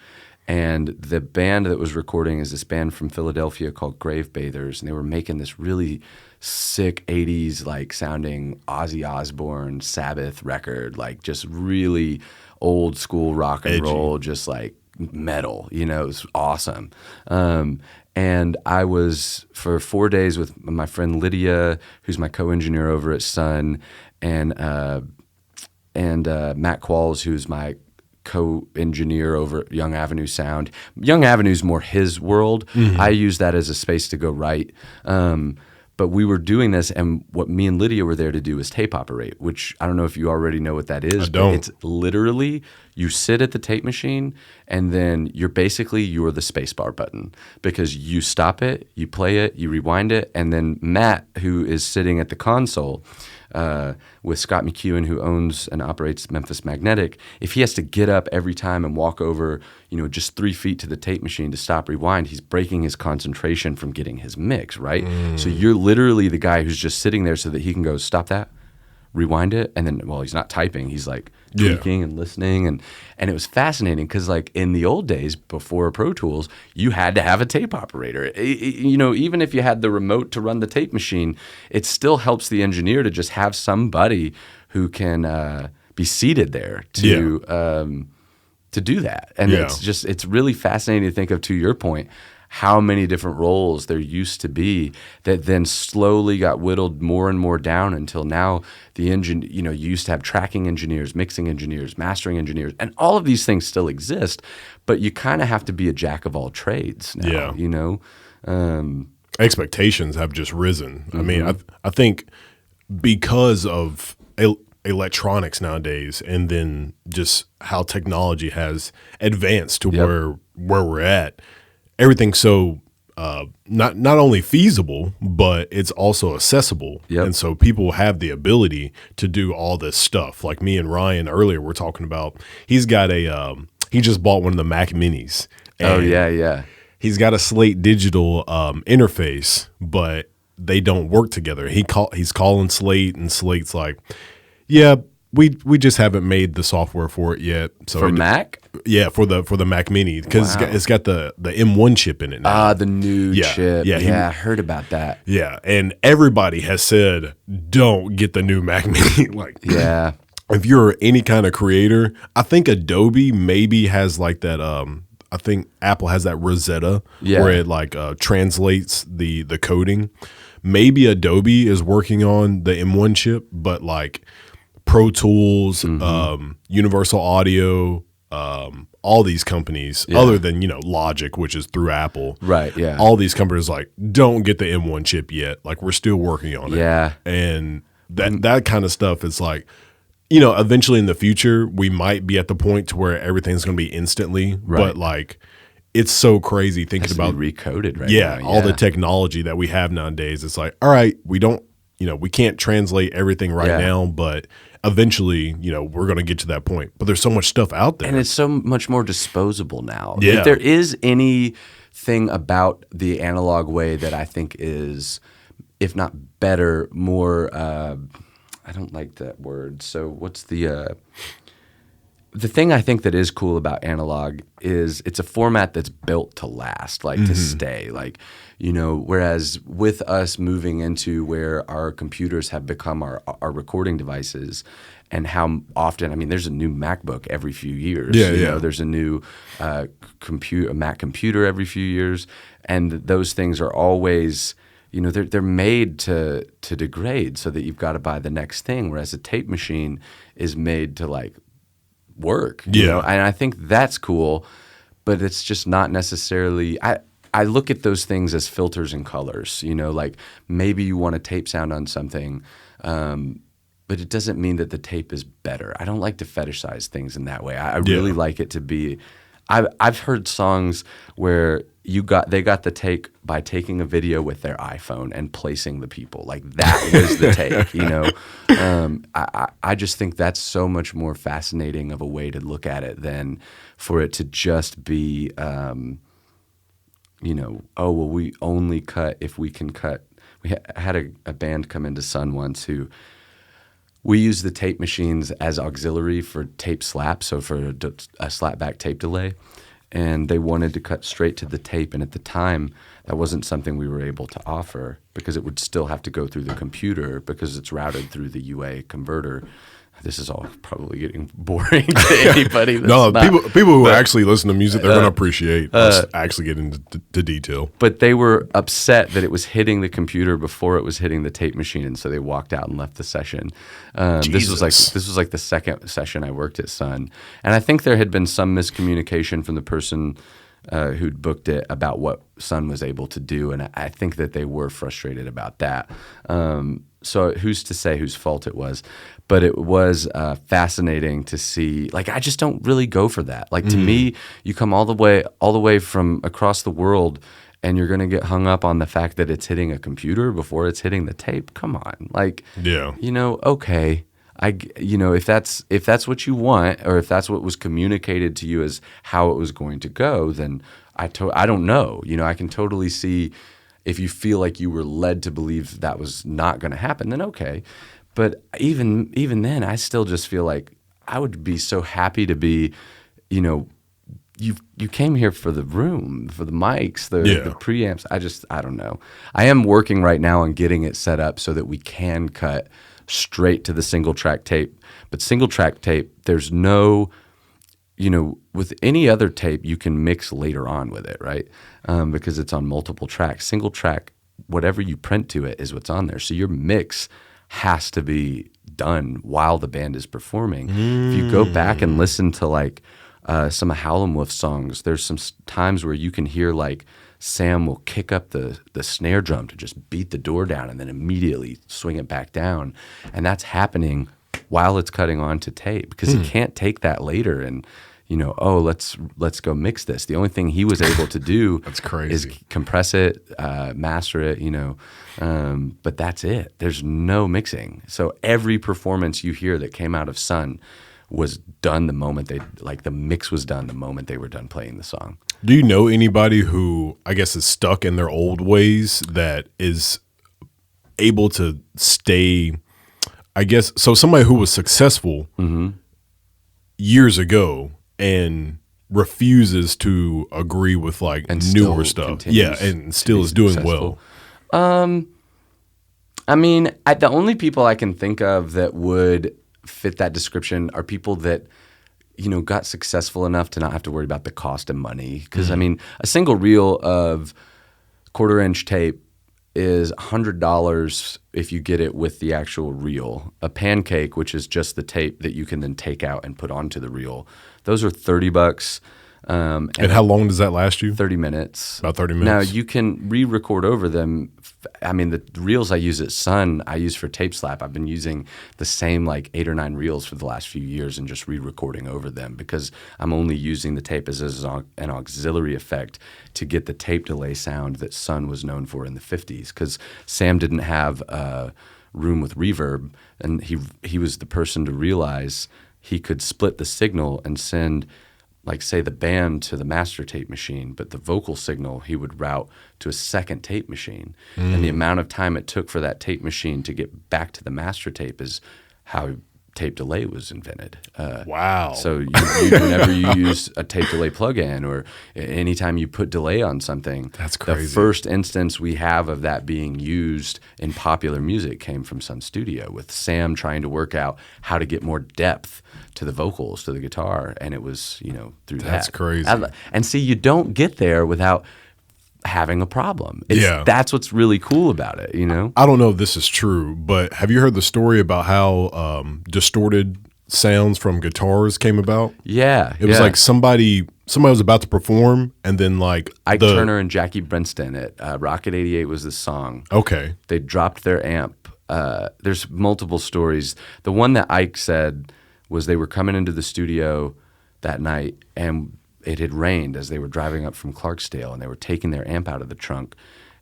And the band that was recording is this band from Philadelphia called Grave Bathers, and they were making this really sick 80s like sounding Ozzy Osbourne, Sabbath record, like just really old school rock and roll, just like metal, you know. It was awesome. And I was for 4 days with my friend Lydia, who's my co-engineer over at Sun, and Matt Qualls, who's my co-engineer over Young Avenue Sound. Young Avenue's more his world. I use that as a space to go write. But we were doing this, and what me and Lydia were there to do is tape operate, which I don't know if you already know what that is. I don't. It's literally you sit at the tape machine, and then you're the spacebar button, because you stop it, you play it, you rewind it, and then Matt, who is sitting at the console with Scott McEwen, who owns and operates Memphis Magnetic, if he has to get up every time and walk over, just 3 feet to the tape machine to stop rewind, he's breaking his concentration from getting his mix, right? So you're literally the guy who's just sitting there so that he can go, stop that, rewind it, and then, he's not typing, he's like tweaking and listening, and it was fascinating because like in the old days before Pro Tools, you had to have a tape operator. Even if you had the remote to run the tape machine, it still helps the engineer to just have somebody who can be seated there to do that. And it's really fascinating to think of, to your point, how many different roles there used to be that then slowly got whittled more and more down until now the engine, you used to have tracking engineers, mixing engineers, mastering engineers, and all of these things still exist, but you kind of have to be a jack of all trades now, Expectations have just risen. I mean, I think because of electronics nowadays, and then just how technology has advanced to where we're at, everything's so not only feasible, but it's also accessible. And so people have the ability to do all this stuff. Like me and Ryan earlier were talking about, he's got he just bought one of the Mac Minis. He's got a Slate Digital interface, but they don't work together. He's calling Slate, and Slate's like, we just haven't made the software for it yet. So for Mac? Yeah, for the Mac Mini, because it's got the M1 chip in it now. The new chip. Yeah, I heard about that. Yeah, and everybody has said, don't get the new Mac Mini. If you're any kind of creator, I think Adobe maybe has like that. I think Apple has that Rosetta where it like translates the coding. Maybe Adobe is working on the M1 chip, but like Pro Tools, Universal Audio, all these companies, other than Logic, which is through Apple, all these companies like, don't get the M1 chip yet. Like, we're still working on it. And that kind of stuff is like, eventually in the future we might be at the point to where everything's going to be instantly, but like, it's so crazy thinking about recoded now. All the technology that we have nowadays. It's like, all right, we don't, we can't translate everything right now, but eventually, we're going to get to that point. But there's so much stuff out there. And it's so much more disposable now. If there is anything about the analog way that I think is, if not better, more, I don't like that word. So what's the thing I think that is cool about analog is it's a format that's built to last, like to stay. Like, whereas with us moving into where our computers have become our recording devices, and how often, I mean, there's a new MacBook every few years. There's a new a Mac computer every few years, and those things are always, they're made to degrade, so that you've got to buy the next thing. Whereas a tape machine is made to like work. And I think that's cool, but it's just not necessarily. I look at those things as filters and colors. Like maybe you want a tape sound on something, but it doesn't mean that the tape is better. I don't like to fetishize things in that way. I really like it to be. I've heard songs where they got the take by taking a video with their iPhone and placing the people. Like that was the take, I just think that's so much more fascinating of a way to look at it than for it to just be, we only cut if we can cut. We had a band come into Sun once who we use the tape machines as auxiliary for tape slap, so for a slapback tape delay. And they wanted to cut straight to the tape. And at the time, that wasn't something we were able to offer because it would still have to go through the computer because it's routed through the UA converter. This is all probably getting boring to anybody. No, people who actually listen to music, they're going to appreciate us actually getting into detail. But they were upset that it was hitting the computer before it was hitting the tape machine, and so they walked out and left the session. This was like the second session I worked at Sun, and I think there had been some miscommunication from the person who'd booked it about what Sun was able to do, and I think that they were frustrated about that. So who's to say whose fault it was? But it was fascinating to see. Like, I just don't really go for that. Like, to me, you come all the way from across the world, and you're going to get hung up on the fact that it's hitting a computer before it's hitting the tape. Come on, like, okay. If that's what you want, or if that's what was communicated to you as how it was going to go, then I don't know. I can totally see if you feel like you were led to believe that was not going to happen, then okay. But even then, I still just feel like I would be so happy to be, you came here for the room, for the mics, the preamps. I don't know. I am working right now on getting it set up so that we can cut straight to the single track tape. But single track tape, there's no, with any other tape, you can mix later on with it, right? Because it's on multiple tracks. Single track, whatever you print to it is what's on there. So your mix has to be done while the band is performing. If you go back and listen to like some of Howlin' Wolf songs, there's some times where you can hear like Sam will kick up the snare drum to just beat the door down and then immediately swing it back down. And that's happening while it's cutting onto tape, because he can't take that later and let's go mix this. The only thing he was able to do that's crazy. Is compress it, master it, but that's it. There's no mixing. So every performance you hear that came out of Sun was done the moment the mix was done the moment they were done playing the song. Do you know anybody who, I guess, is stuck in their old ways that is able to stay, I guess, so somebody who was successful years ago and refuses to agree with like newer stuff. Yeah, and still is doing successful. Well. I mean, the only people I can think of that would fit that description are people that got successful enough to not have to worry about the cost of money. Because I mean, a single reel of 1/4-inch tape is $100 if you get it with the actual reel. A pancake, which is just the tape that you can then take out and put onto the reel, those are $30. And how long does that last you? 30 minutes. About 30 minutes. Now, you can re-record over them. I mean, the reels I use at Sun, I use for Tape Slap. I've been using the same like 8 or 9 reels for the last few years and just re-recording over them, because I'm only using the tape as an auxiliary effect to get the tape delay sound that Sun was known for in the 50s, because Sam didn't have a room with reverb, and he was the person to realize he could split the signal and send, like, say, the band to the master tape machine, but the vocal signal he would route to a second tape machine. And the amount of time it took for that tape machine to get back to the master tape is how tape delay was invented. Wow. So whenever you use a tape delay plugin, or anytime you put delay on something, that's crazy. The first instance we have of that being used in popular music came from Sun Studio, with Sam trying to work out how to get more depth to the vocals, to the guitar, and it was, through that. That's crazy. And see, you don't get there without having a problem. That's what's really cool about it, I don't know if this is true, but have you heard the story about how distorted sounds from guitars came about? Yeah. It was like somebody was about to perform, and then like Ike Turner and Jackie Brenston at Rocket 88 was the song. Okay. They dropped their amp. There's multiple stories. The one that Ike said was they were coming into the studio that night, and it had rained as they were driving up from Clarksdale, and they were taking their amp out of the trunk,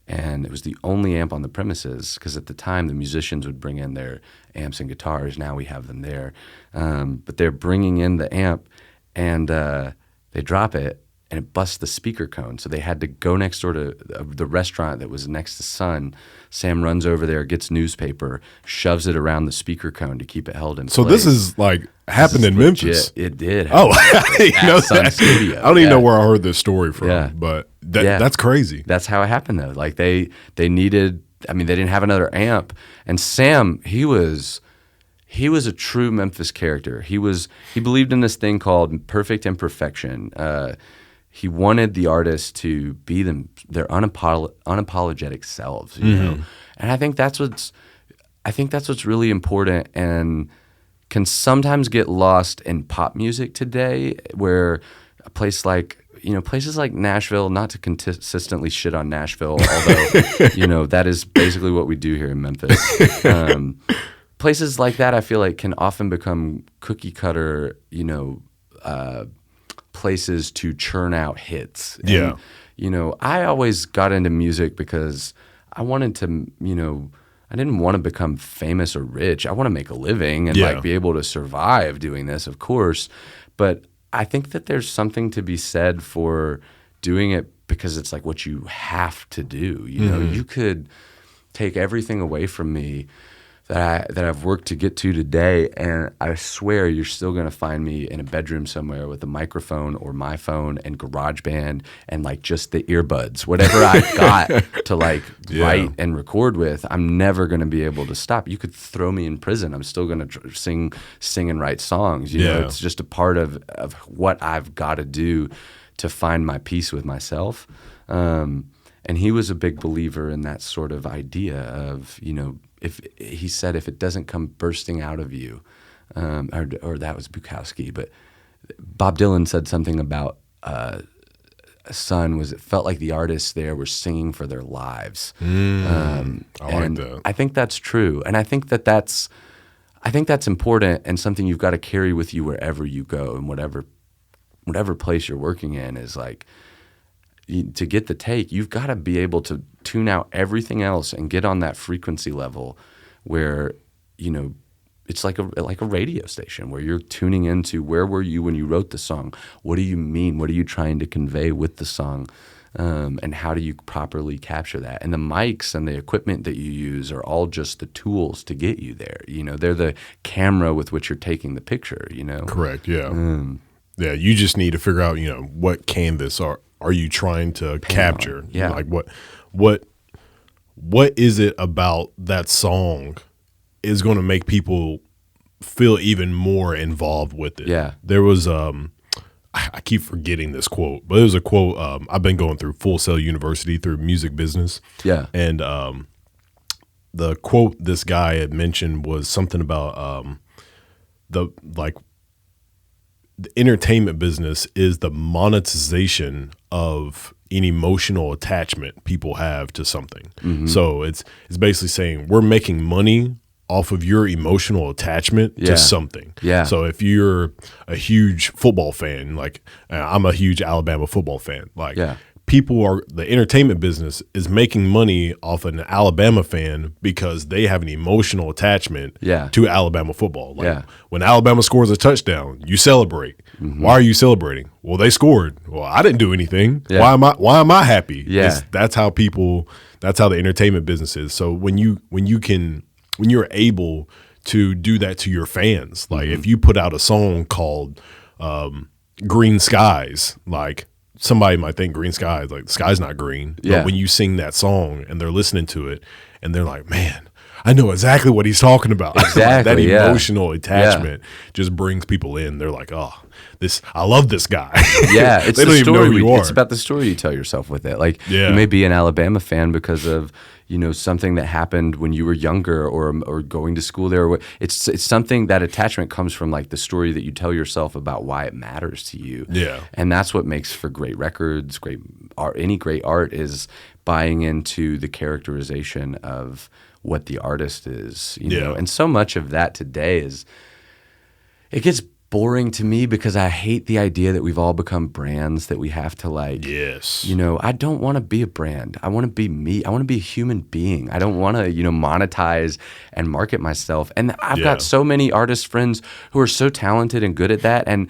and it was the only amp on the premises, because at the time the musicians would bring in their amps and guitars. Now we have them there. But they're bringing in the amp, and they drop it, and it busts the speaker cone. So they had to go next door to the restaurant that was next to Sun. Sam runs over there, gets newspaper, shoves it around the speaker cone to keep it held in place. So this is like happened in Memphis. It did. Oh, I Sun Studio. I don't even know where I heard this story from, but that's crazy. That's how it happened, though. Like they needed. I mean, they didn't have another amp, and Sam, he was he was a true Memphis character. He believed in this thing called perfect imperfection. He wanted the artists to be their unapologetic selves, you know. And I think that's what's really important and can sometimes get lost in pop music today, where places like Nashville, not to consistently shit on Nashville, although that is basically what we do here in Memphis. Places like that, I feel like, can often become cookie cutter, places to churn out hits. Yeah. And, I always got into music because I wanted to, I didn't want to become famous or rich. I want to make a living and be able to survive doing this, of course. But I think that there's something to be said for doing it because it's like what you have to do. You could take everything away from me that I've worked to get to today, and I swear you're still going to find me in a bedroom somewhere with a microphone or my phone and GarageBand and like just the earbuds, whatever I've got to write and record with. I'm never going to be able to stop. You could throw me in prison. I'm still going to sing and write songs. You know, it's just a part of what I've got to do to find my peace with myself. And he was a big believer in that sort of idea of, if it doesn't come bursting out of you, or that was Bukowski, but Bob Dylan said something about it felt like the artists there were singing for their lives. I like that. I think that's true, and I think that's important and something you've got to carry with you wherever you go and whatever place you're working in is like. To get the take, you've got to be able to tune out everything else and get on that frequency level where, it's like a radio station where you're tuning into where were you when you wrote the song? What do you mean? What are you trying to convey with the song? And how do you properly capture that? And the mics and the equipment that you use are all just the tools to get you there. They're the camera with which you're taking the picture, Correct, yeah. Yeah, you just need to figure out, what canvas are you trying to capture? Yeah. Like what is it about that song is going to make people feel even more involved with it? Yeah. There was I keep forgetting this quote, but it was a quote. I've been going through Full Sail University through music business. Yeah. And the quote this guy had mentioned was something about the entertainment business is the monetization of an emotional attachment people have to something. Mm-hmm. So it's basically saying we're making money off of your emotional attachment to something. Yeah. So if you're a huge football fan, like I'm a huge Alabama football fan, the entertainment business is making money off an Alabama fan because they have an emotional attachment to Alabama football. When Alabama scores a touchdown, you celebrate. Mm-hmm. Why are you celebrating? Well, they scored. Well, I didn't do anything. Yeah. Why am I happy? Yeah. That's how the entertainment business is. So when you're able to do that to your fans, like if you put out a song called Green Skies, like somebody might think green skies, like the sky's not green. Yeah. But when you sing that song and they're listening to it and they're like, man, I know exactly what he's talking about. Exactly. That emotional attachment just brings people in. They're like, oh, I love this guy. Yeah. It's they don't even know who you are. It's about the story you tell yourself with it. Like you may be an Alabama fan because of, something that happened when you were younger or going to school there. It's something, that attachment comes from like the story that you tell yourself about why it matters to you. Yeah. And that's what makes for great records, great art. Any great art is buying into the characterization of what the artist is, know. And so much of that today it gets boring to me because I hate the idea that we've all become brands that we have to I don't want to be a brand. I want to be me. I want to be a human being. I don't want to, monetize and market myself. And I've got so many artist friends who are so talented and good at that, and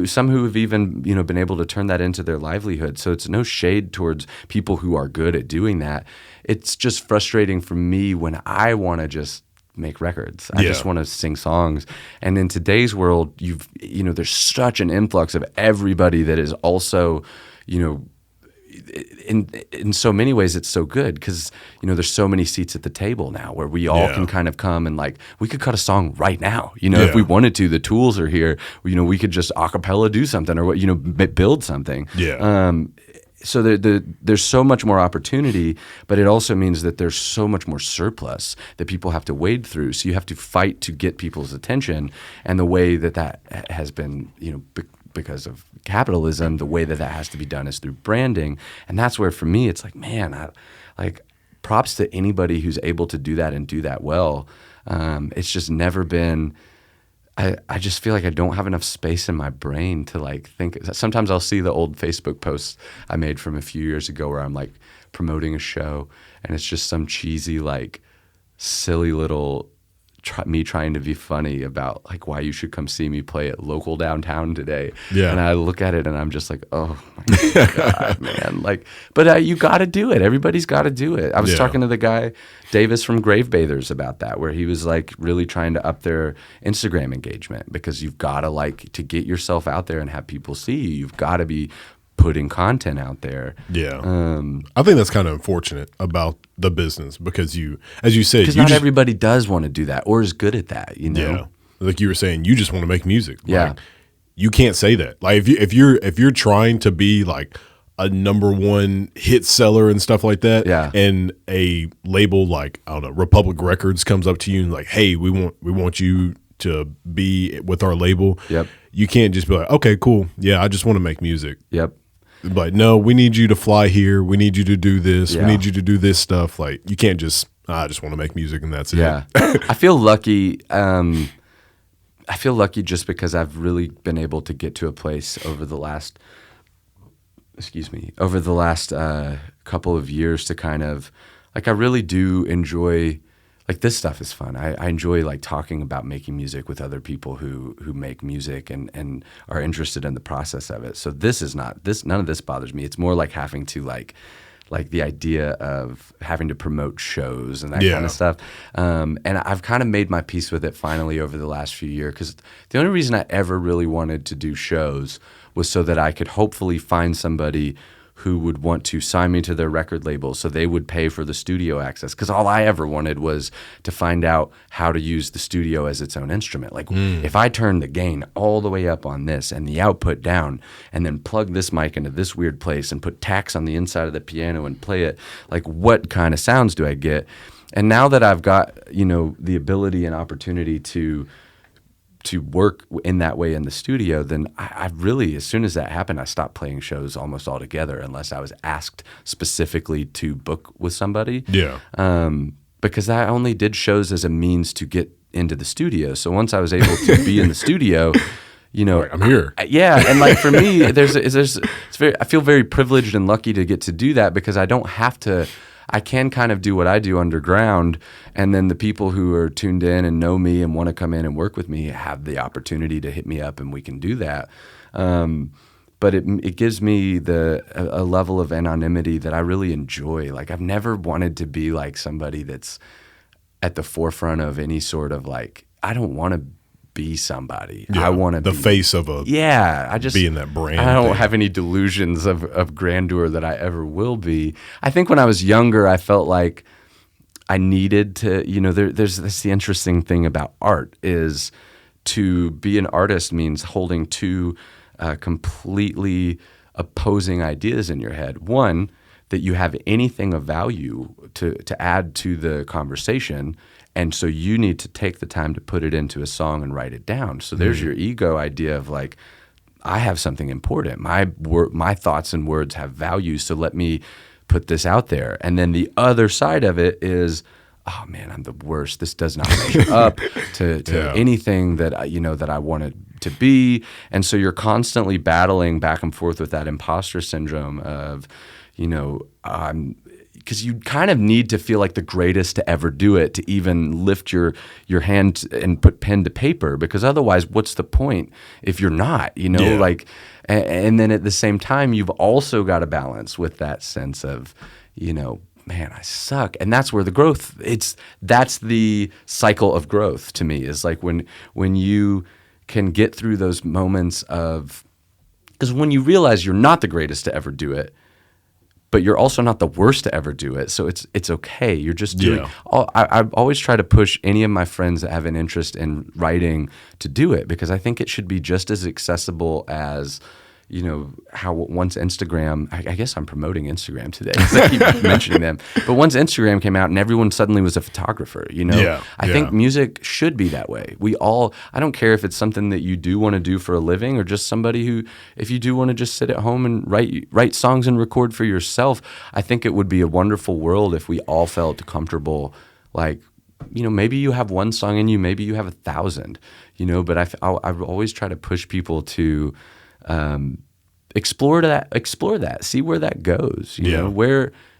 some who have even, been able to turn that into their livelihood. So it's no shade towards people who are good at doing that. It's just frustrating for me when I want to just make records. I just want to sing songs. And in today's world, there's such an influx of everybody that is also, in so many ways it's so good because there's so many seats at the table now where we all can kind of come and like we could cut a song right now. If we wanted to, the tools are here. We could just a cappella do something or build something. So there's so much more opportunity, but it also means that there's so much more surplus that people have to wade through. So you have to fight to get people's attention, and the way that has been, because of capitalism, the way that has to be done is through branding, and that's where for me it's like, man, props to anybody who's able to do that and do that well. It's just never been. I just feel like I don't have enough space in my brain to like think. Sometimes I'll see the old Facebook posts I made from a few years ago where I'm like promoting a show and it's just some cheesy like silly little me trying to be funny about like why you should come see me play at local downtown today. And I look at it and I'm just like, oh my God, man. Like, but you got to do it. Everybody's got to do it. I was talking to the guy, Davis from Grave Bathers, about that, where he was like really trying to up their Instagram engagement because you've got to like to get yourself out there and have people see you. You've got to be putting content out there. I think that's kind of unfortunate about the business because as you said, because not everybody does want to do that or is good at that. Like you were saying, you just want to make music. Like, you can't say that. Like if you're trying to be like a #1 hit seller and stuff like that, and a label like I don't know Republic Records comes up to you and like, hey, we want you to be with our label. You can't just be like, okay, cool, I just want to make music. But no, we need you to fly here. We need you to do this. We need you to do this stuff. Like you can't just, I just want to make music and that's it. I feel lucky. I feel lucky just because I've really been able to get to a place over the last couple of years to kind of, like I really do enjoy, like this stuff is fun. I enjoy like talking about making music with other people who make music and are interested in the process of it. So none of this bothers me. It's more like having to like the idea of having to promote shows and that kind of stuff. And I've kind of made my peace with it finally over the last few years because the only reason I ever really wanted to do shows was so that I could hopefully find somebody who would want to sign me to their record label so they would pay for the studio access. Because all I ever wanted was to find out how to use the studio as its own instrument. Like if I turn the gain all the way up on this and the output down and then plug this mic into this weird place and put tacks on the inside of the piano and play it, like what kind of sounds do I get? And now that I've got, the ability and opportunity to work in that way in the studio, then I really, as soon as that happened, I stopped playing shows almost altogether unless I was asked specifically to book with somebody. Because I only did shows as a means to get into the studio. So once I was able to be in the studio, like, I'm here. And like for me, I feel very privileged and lucky to get to do that because I don't have to. I can kind of do what I do underground, and then the people who are tuned in and know me and want to come in and work with me have the opportunity to hit me up, and we can do that. But it gives me a level of anonymity that I really enjoy. Like I've never wanted to be like somebody that's at the forefront of any sort of like. I don't want to be somebody. I want to be the face of a being that brand. I don't have any delusions of grandeur that I ever will be. I think when I was younger, I felt like I needed to. There's the interesting thing about art is to be an artist means holding two completely opposing ideas in your head. One, that you have anything of value to add to the conversation. And so you need to take the time to put it into a song and write it down. So there's your ego idea of like, I have something important. My thoughts and words have value, so let me put this out there. And then the other side of it is, oh man, I'm the worst. This does not measure up to anything that that I want it to be. And so you're constantly battling back and forth with that imposter syndrome of, because you kind of need to feel like the greatest to ever do it to even lift your hand and put pen to paper, because otherwise what's the point if you're not, like, and then at the same time, you've also got to balance with that sense of, man, I suck. And that's where the growth, that's the cycle of growth to me, is like when you can get through those moments of, because when you realize you're not the greatest to ever do it, but you're also not the worst to ever do it. So it's okay. You're just doing. I always try to push any of my friends that have an interest in writing to do it, because I think it should be just as accessible as, how once Instagram, I guess I'm promoting Instagram today because I keep mentioning them, but once Instagram came out and everyone suddenly was a photographer, I think music should be that way. I don't care if it's something that you do want to do for a living or just somebody who, if you do want to just sit at home and write songs and record for yourself, I think it would be a wonderful world if we all felt comfortable, like, maybe you have one song in you, maybe you have 1,000, but I always try to push people to explore that, see where that goes.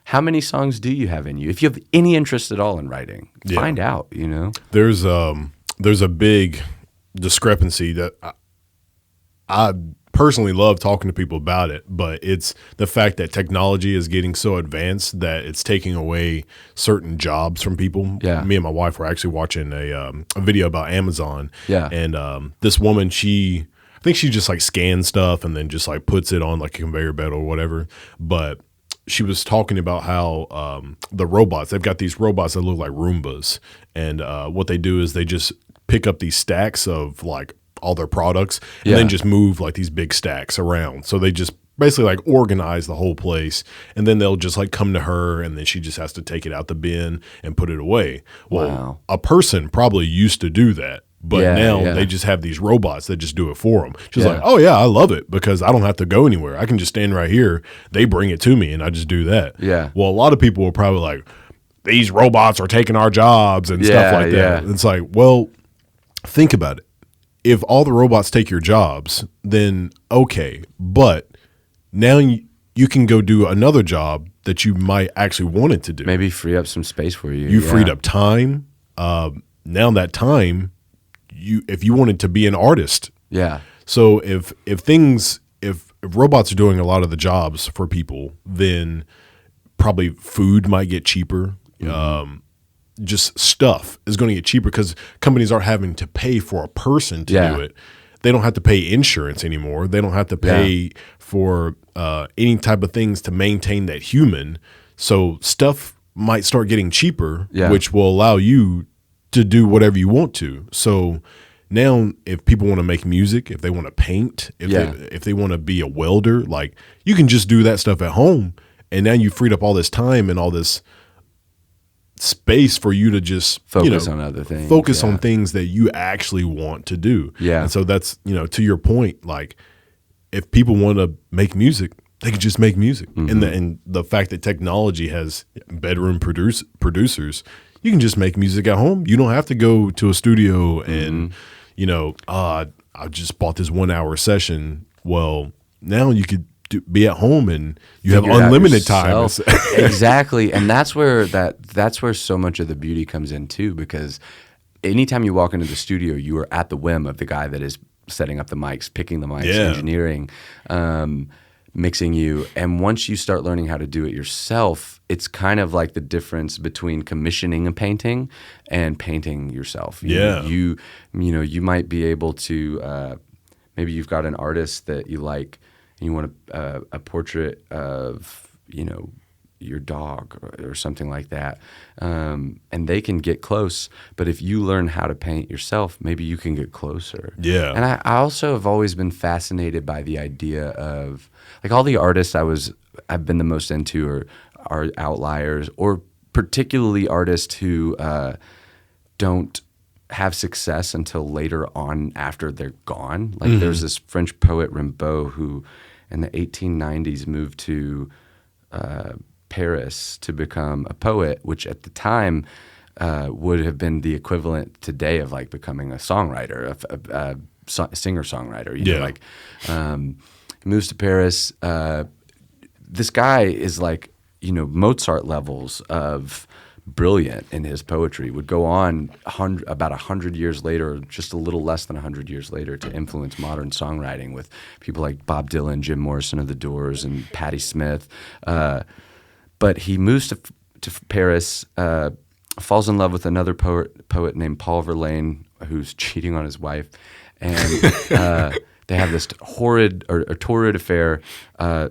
How many songs do you have in you? If you have any interest at all in writing, find out. There's a big discrepancy that I personally love talking to people about it, but it's the fact that technology is getting so advanced that it's taking away certain jobs from people. Yeah. Me and my wife were actually watching a video about Amazon. Yeah. And this woman, I think she just like scans stuff and then just like puts it on like a conveyor belt or whatever. But she was talking about how the robots, they've got these robots that look like Roombas. And what they do is they just pick up these stacks of like all their products and then just move like these big stacks around. So they just basically like organize the whole place, and then they'll just like come to her, and then she just has to take it out the bin and put it away. Well, a person probably used to do that. But now they just have these robots that just do it for them. She's like, oh, yeah, I love it because I don't have to go anywhere. I can just stand right here. They bring it to me, and I just do that. Yeah. Well, a lot of people were probably like, these robots are taking our jobs and stuff like that. It's like, well, think about it. If all the robots take your jobs, then okay. But now you can go do another job that you might actually want it to do. Maybe free up some space for you. You freed up time. Now that time, if you wanted to be an artist. Yeah. So if robots are doing a lot of the jobs for people, then probably food might get cheaper. Mm-hmm. Just stuff is going to get cheaper because companies aren't having to pay for a person to do it. They don't have to pay insurance anymore. They don't have to pay for any type of things to maintain that human. So stuff might start getting cheaper, which will allow you to do whatever you want to. So now if people want to make music, if they want to paint, if they want to be a welder, like you can just do that stuff at home. And now you freed up all this time and all this space for you to just focus on other things. Focus on things that you actually want to do. Yeah. And so that's, to your point, like if people want to make music, they can just make music. Mm-hmm. And the fact that technology has bedroom producers, you can just make music at home. You don't have to go to a studio and, I just bought this 1 hour session. Well, now you could be at home and you have unlimited time. Exactly. And that's where so much of the beauty comes in too, because anytime you walk into the studio, you are at the whim of the guy that is setting up the mics, picking the mics, engineering, mixing you. And once you start learning how to do it yourself, it's kind of like the difference between commissioning a painting and painting yourself. You might be able to, maybe you've got an artist that you like and you want a portrait of, your dog or something like that. And they can get close, but if you learn how to paint yourself, maybe you can get closer. Yeah. And I also have always been fascinated by the idea of, like, all the artists I've been the most into are outliers, or particularly artists who don't have success until later on after they're gone. Like there's this French poet Rimbaud who in the 1890s moved to Paris to become a poet, which at the time would have been the equivalent today of like becoming a songwriter, a singer-songwriter. He moves to Paris. This guy is like, Mozart levels of brilliant in his poetry, would go on about 100 years later, or just a little less than 100 years later, to influence modern songwriting with people like Bob Dylan, Jim Morrison of The Doors, and Patti Smith. But he moves to Paris, falls in love with another poet named Paul Verlaine, who's cheating on his wife, and they have this horrid or torrid affair.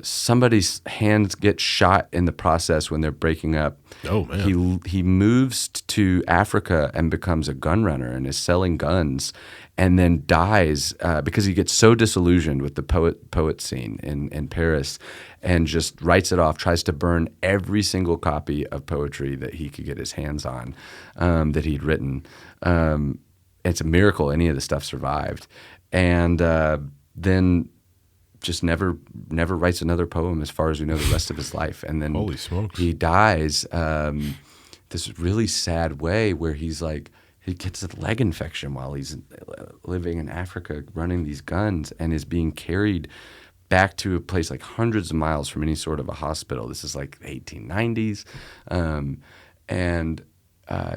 Somebody's hands get shot in the process when they're breaking up. Oh man! He moves to Africa and becomes a gun runner and is selling guns, and then dies because he gets so disillusioned with the poet scene in Paris, and just writes it off. Tries to burn every single copy of poetry that he could get his hands on that he'd written. It's a miracle any of the stuff survived, and then just never writes another poem as far as we know the rest of his life. And then holy smokes, he dies this really sad way where he's like, he gets a leg infection while he's living in Africa running these guns, and is being carried back to a place like hundreds of miles from any sort of a hospital. This is like the 1890s, and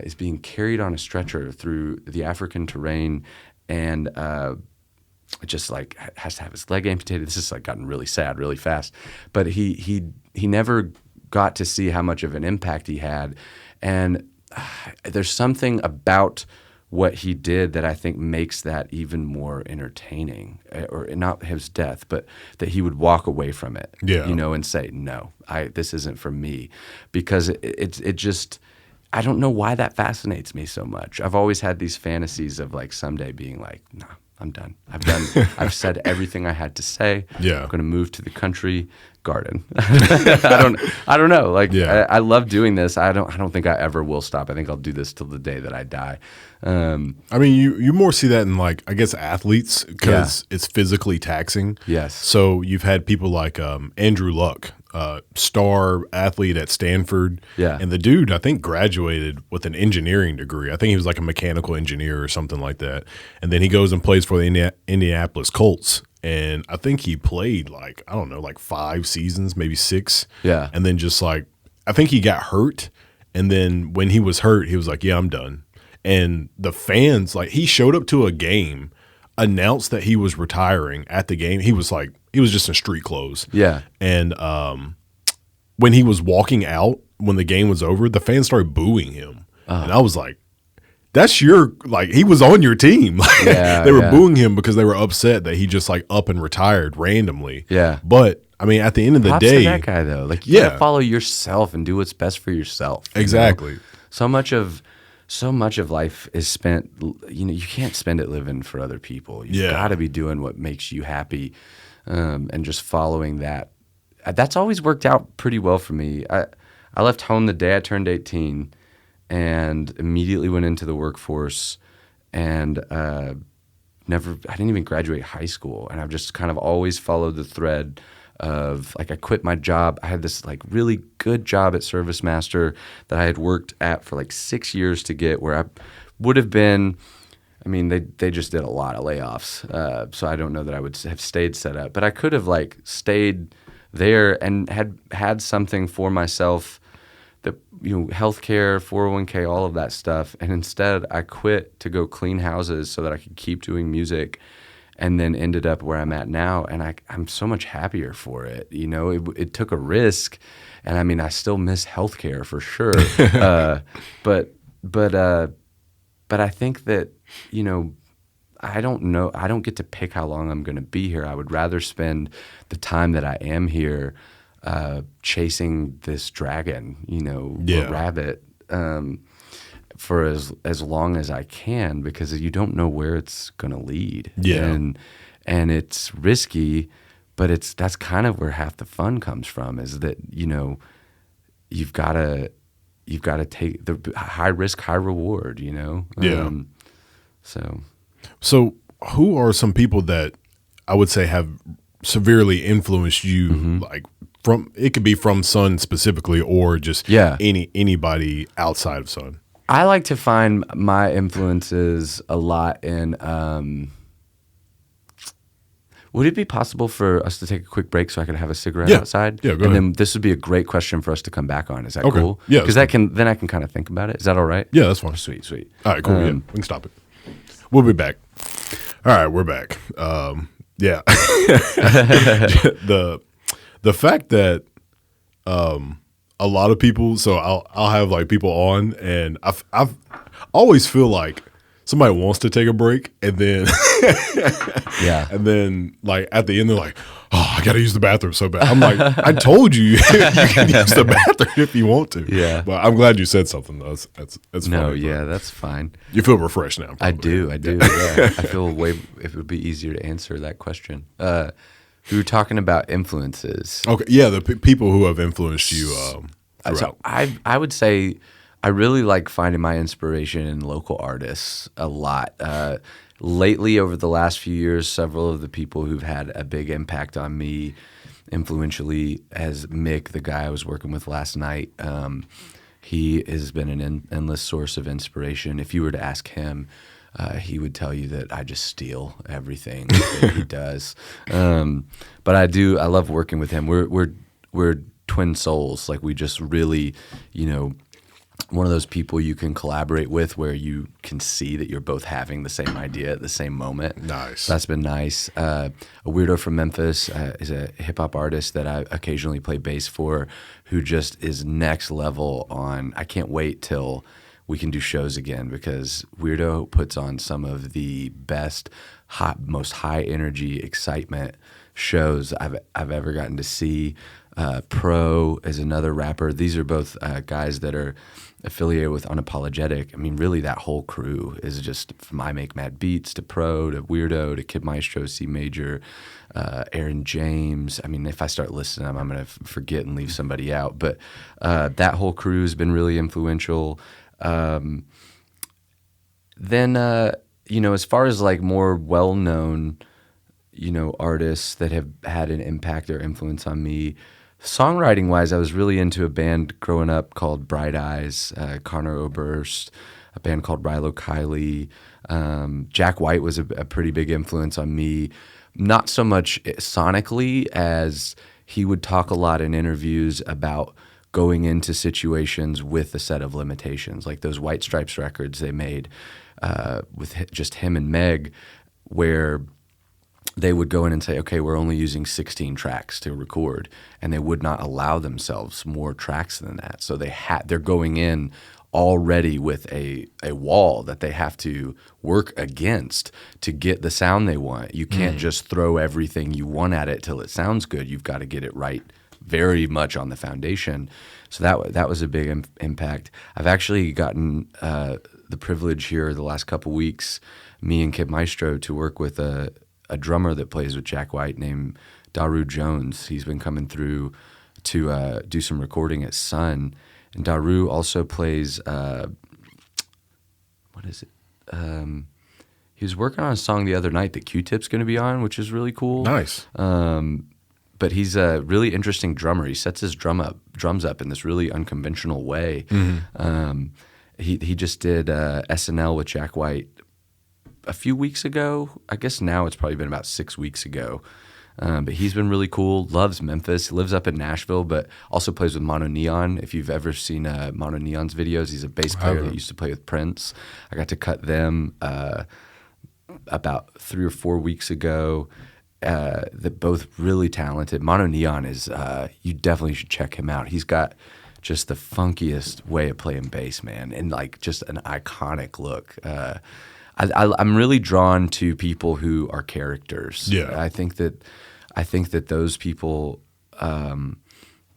is being carried on a stretcher through the African terrain, and just like has to have his leg amputated. This has like gotten really sad really fast, but he never got to see how much of an impact he had, and there's something about what he did that I think makes that even more entertaining, or not his death, but that he would walk away from it, and say, no, this isn't for me, because it just, I don't know why that fascinates me so much. I've always had these fantasies of like someday being like, nah, I'm done. I've said everything I had to say. Yeah. I'm going to move to the country garden. I don't know. Like, I love doing this. I don't think I ever will stop. I think I'll do this till the day that I die. I mean, you more see that in like, I guess, athletes, because it's physically taxing. Yes. So you've had people like Andrew Luck, star athlete at Stanford. Yeah. And the dude, I think, graduated with an engineering degree. I think he was like a mechanical engineer or something like that. And then he goes and plays for the Indianapolis Colts. And I think he played like, I don't know, like 5 seasons, maybe 6. Yeah. And then just like, I think he got hurt. And then when he was hurt, he was like, yeah, I'm done. And the fans, like, he showed up to a game, announced that he was retiring at the game. He was just in street clothes. Yeah. And when he was walking out, when the game was over, the fans started booing him. And I was like, that's he was on your team. They were booing him because they were upset that he just like up and retired randomly. Yeah. But I mean, at the end of the Props day, to that guy though, like you gotta follow yourself and do what's best for yourself. Exactly. You know? So much of life is spent, you can't spend it living for other people. You've got to be doing what makes you happy, and just following that. That's always worked out pretty well for me. I left home the day I turned 18 and immediately went into the workforce, and I didn't even graduate high school. And I've just kind of always followed the thread of like, I quit my job. I had this like really good job at ServiceMaster that I had worked at for like 6 years to get, where I would have been, I mean, they just did a lot of layoffs. So I don't know that I would have stayed set up, but I could have like stayed there and had something for myself, that, healthcare, 401k, all of that stuff. And instead I quit to go clean houses so that I could keep doing music, and then ended up where I'm at now. And I'm so much happier for it. It took a risk, and I mean, I still miss healthcare for sure. But I think that, I don't know. I don't get to pick how long I'm going to be here. I would rather spend the time that I am here chasing this dragon, or rabbit, for as long as I can, because you don't know where it's going to lead. Yeah. And it's risky, but that's kind of where half the fun comes from, is that, you've got to take the high risk, high reward, Yeah. So who are some people that I would say have severely influenced you, like it could be from Sun specifically, or just anybody outside of Sun? I like to find my influences a lot in, would it be possible for us to take a quick break so I could have a cigarette outside? Yeah, go ahead. ahead. Then this would be a great question for us to come back on. Is that cool? Yeah. Because then I can kind of think about it. Is that all right? Yeah, that's fine. Sweet. All right, cool. We can stop it. We'll be back. All right, we're back. Yeah. The fact that a lot of people, so I'll have like people on, and I've always feel like somebody wants to take a break, and then Yeah. and then like at the end they're like, oh, I got to use the bathroom so bad. I'm like, I told you you can use the bathroom if you want to. Yeah. But I'm glad you said something though. That's No, funny. yeah, that's fine. You feel refreshed now. I Probably. do. Yeah. I feel it would be easier to answer that question. We were talking about influences. Okay. Yeah. The people who have influenced you. So I would say I really like finding my inspiration in local artists a lot. Lately, over the last few years, several of the people who've had a big impact on me influentially as Mick, the guy I was working with last night. He has been an endless source of inspiration. If you were to ask him, he would tell you that I just steal everything that he does. But I love working with him. We're twin souls. Like, we just really, one of those people you can collaborate with where you can see that you're both having the same idea at the same moment. Nice. So that's been nice. A weirdo from Memphis is a hip-hop artist that I occasionally play bass for, who just is next level on. I can't wait till we can do shows again, because Weirdo puts on some of the best, most high-energy excitement shows I've ever gotten to see. Pro is another rapper. These are both guys that are affiliated with Unapologetic. I mean, really, that whole crew is just from I Make Mad Beats to Pro to Weirdo to Kid Maestro, C Major, Aaron James. I mean, if I start listing them, I'm going to forget and leave somebody out. But that whole crew has been really influential. Then, as far as like more well-known, artists that have had an impact or influence on me, songwriting-wise, I was really into a band growing up called Bright Eyes, Connor Oberst, a band called Rilo Kiley. Jack White was a pretty big influence on me, not so much sonically as he would talk a lot in interviews about going into situations with a set of limitations, like those White Stripes records they made with just him and Meg, where they would go in and say, okay, we're only using 16 tracks to record, and they would not allow themselves more tracks than that. So they're going in already with a wall that they have to work against to get the sound they want. You can't just throw everything you want at it till it sounds good. You've got to get it right very much on the foundation. So that was a big impact. I've actually gotten the privilege here the last couple weeks, me and Kid Maestro, to work with a drummer that plays with Jack White named Daru Jones. He's been coming through to do some recording at Sun. And Daru also plays, what is it? He was working on a song the other night that Q-Tip's going to be on, which is really cool. Nice. But he's a really interesting drummer. He sets his drums up in this really unconventional way. Mm-hmm. He just did SNL with Jack White a few weeks ago. I guess now it's probably been about 6 weeks ago. But he's been really cool. Loves Memphis. He lives up in Nashville, but also plays with Mono Neon. If you've ever seen Mono Neon's videos, he's a bass player that used to play with Prince. I got to cut them about 3 or 4 weeks ago. They're both really talented. Mono Neon is, you definitely should check him out. He's got just the funkiest way of playing bass, man, and like just an iconic look. I'm really drawn to people who are characters. Yeah, I think that those people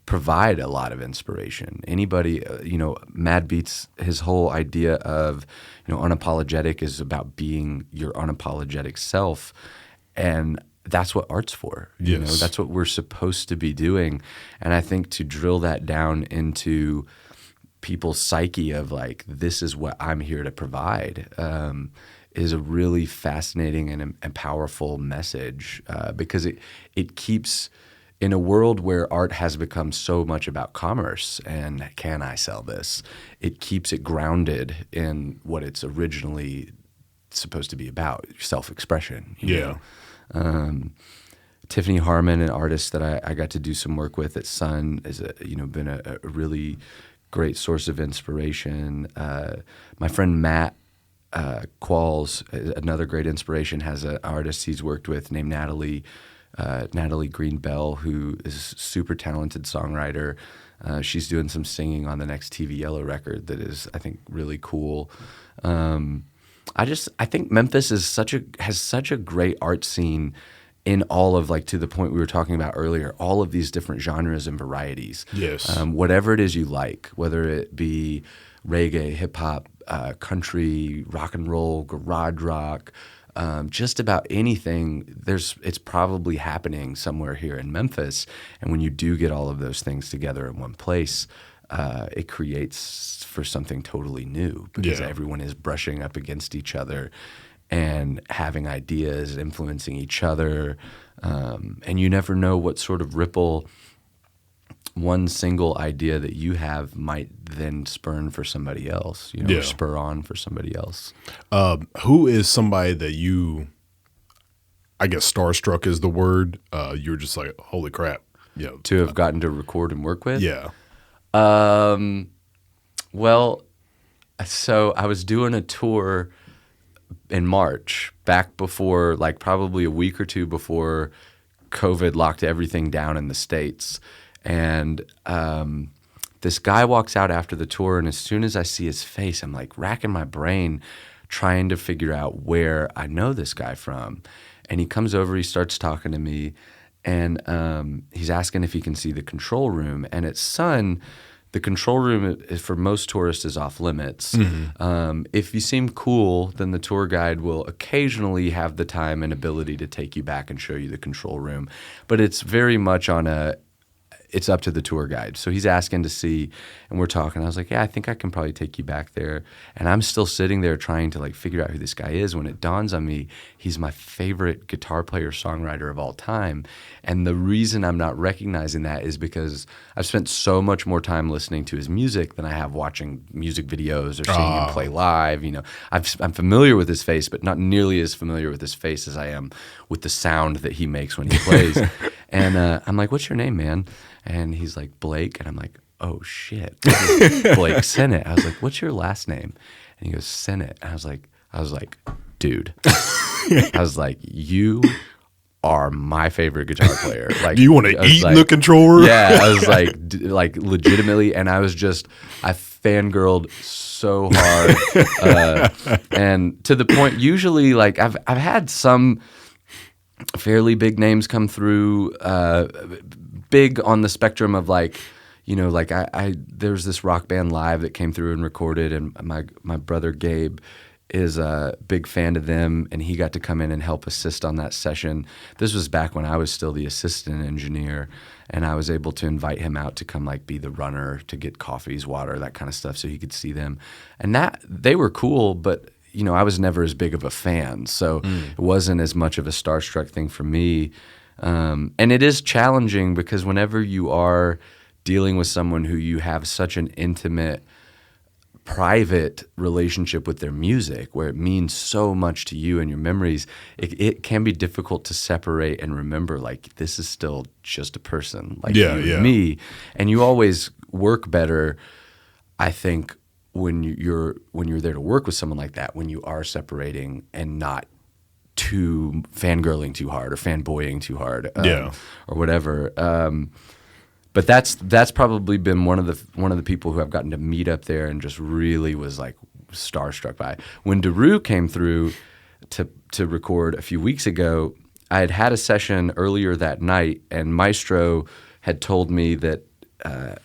provide a lot of inspiration. Anybody, Mad Beats, his whole idea of, unapologetic is about being your unapologetic self, and that's what art's for. Yes. That's what we're supposed to be doing. And I think to drill that down into people's psyche of like, this is what I'm here to provide, is a really fascinating and powerful message, because it keeps, in a world where art has become so much about commerce and can I sell this, it keeps it grounded in what it's originally supposed to be about, self-expression. You know? Tiffany Harmon, an artist that I got to do some work with at Sun, is been a really great source of inspiration. My friend Matt Qualls, another great inspiration, has an artist he's worked with named Natalie Green Bell, who is a super talented songwriter. She's doing some singing on the next TV Yellow record that is, I think, really cool. I think Memphis has such a great art scene in all of, like, to the point we were talking about earlier, all of these different genres and varieties. Yes. Whatever it is you like, whether it be reggae, hip hop, country, rock and roll, garage rock, just about anything, it's probably happening somewhere here in Memphis. And when you do get all of those things together in one place, it creates for something totally new, because everyone is brushing up against each other and having ideas, influencing each other. And you never know what sort of ripple one single idea that you have might then spurn for somebody else, or spur on for somebody else. Who is somebody that you, I guess starstruck is the word, you're just like, holy crap. To have gotten to record and work with? Yeah. Well, so I was doing a tour in March, back before, like probably a week or two before COVID locked everything down in the States. And this guy walks out after the tour, and as soon as I see his face, I'm like racking my brain trying to figure out where I know this guy from. And he comes over, he starts talking to me, and he's asking if he can see the control room. And at Sun, the control room for most tourists is off limits. Mm-hmm. If you seem cool, then the tour guide will occasionally have the time and ability to take you back and show you the control room. But it's very much it's up to the tour guide. So he's asking to see, and we're talking. I was like, yeah, I think I can probably take you back there. And I'm still sitting there trying to like figure out who this guy is when it dawns on me, he's my favorite guitar player, songwriter of all time. And the reason I'm not recognizing that is because I've spent so much more time listening to his music than I have watching music videos or seeing him play live. I'm familiar with his face, but not nearly as familiar with his face as I am with the sound that he makes when he plays. And I'm like, what's your name, man? And he's like, Blake. And I'm like, oh, shit. Blake Sennett. I was like, what's your last name? And he goes, Sennett. And I was like, dude. I was like, you are my favorite guitar player. Like, do you want to eat in the controller? Yeah. I was like legitimately. And I fangirled so hard. And to the point, usually, like, I've had some fairly big names come through, big on the spectrum of like, like there's this rock band live that came through and recorded, and my brother Gabe is a big fan of them, and he got to come in and help assist on that session. This was back when I was still the assistant engineer, and I was able to invite him out to come like be the runner to get coffees, water, that kind of stuff, so he could see them. And that they were cool, but I was never as big of a fan, so it wasn't as much of a starstruck thing for me. And it is challenging because whenever you are dealing with someone who you have such an intimate, private relationship with their music, where it means so much to you and your memories, it can be difficult to separate and remember, like, this is still just a person, like you and me. And you always work better, I think, when you're there to work with someone like that, when you are separating and not too fangirling too hard or fanboying too hard, or whatever. But that's probably been one of the people who I've gotten to meet up there and just really was like starstruck by. When Daru came through to record a few weeks ago, I had a session earlier that night, and Maestro had told me that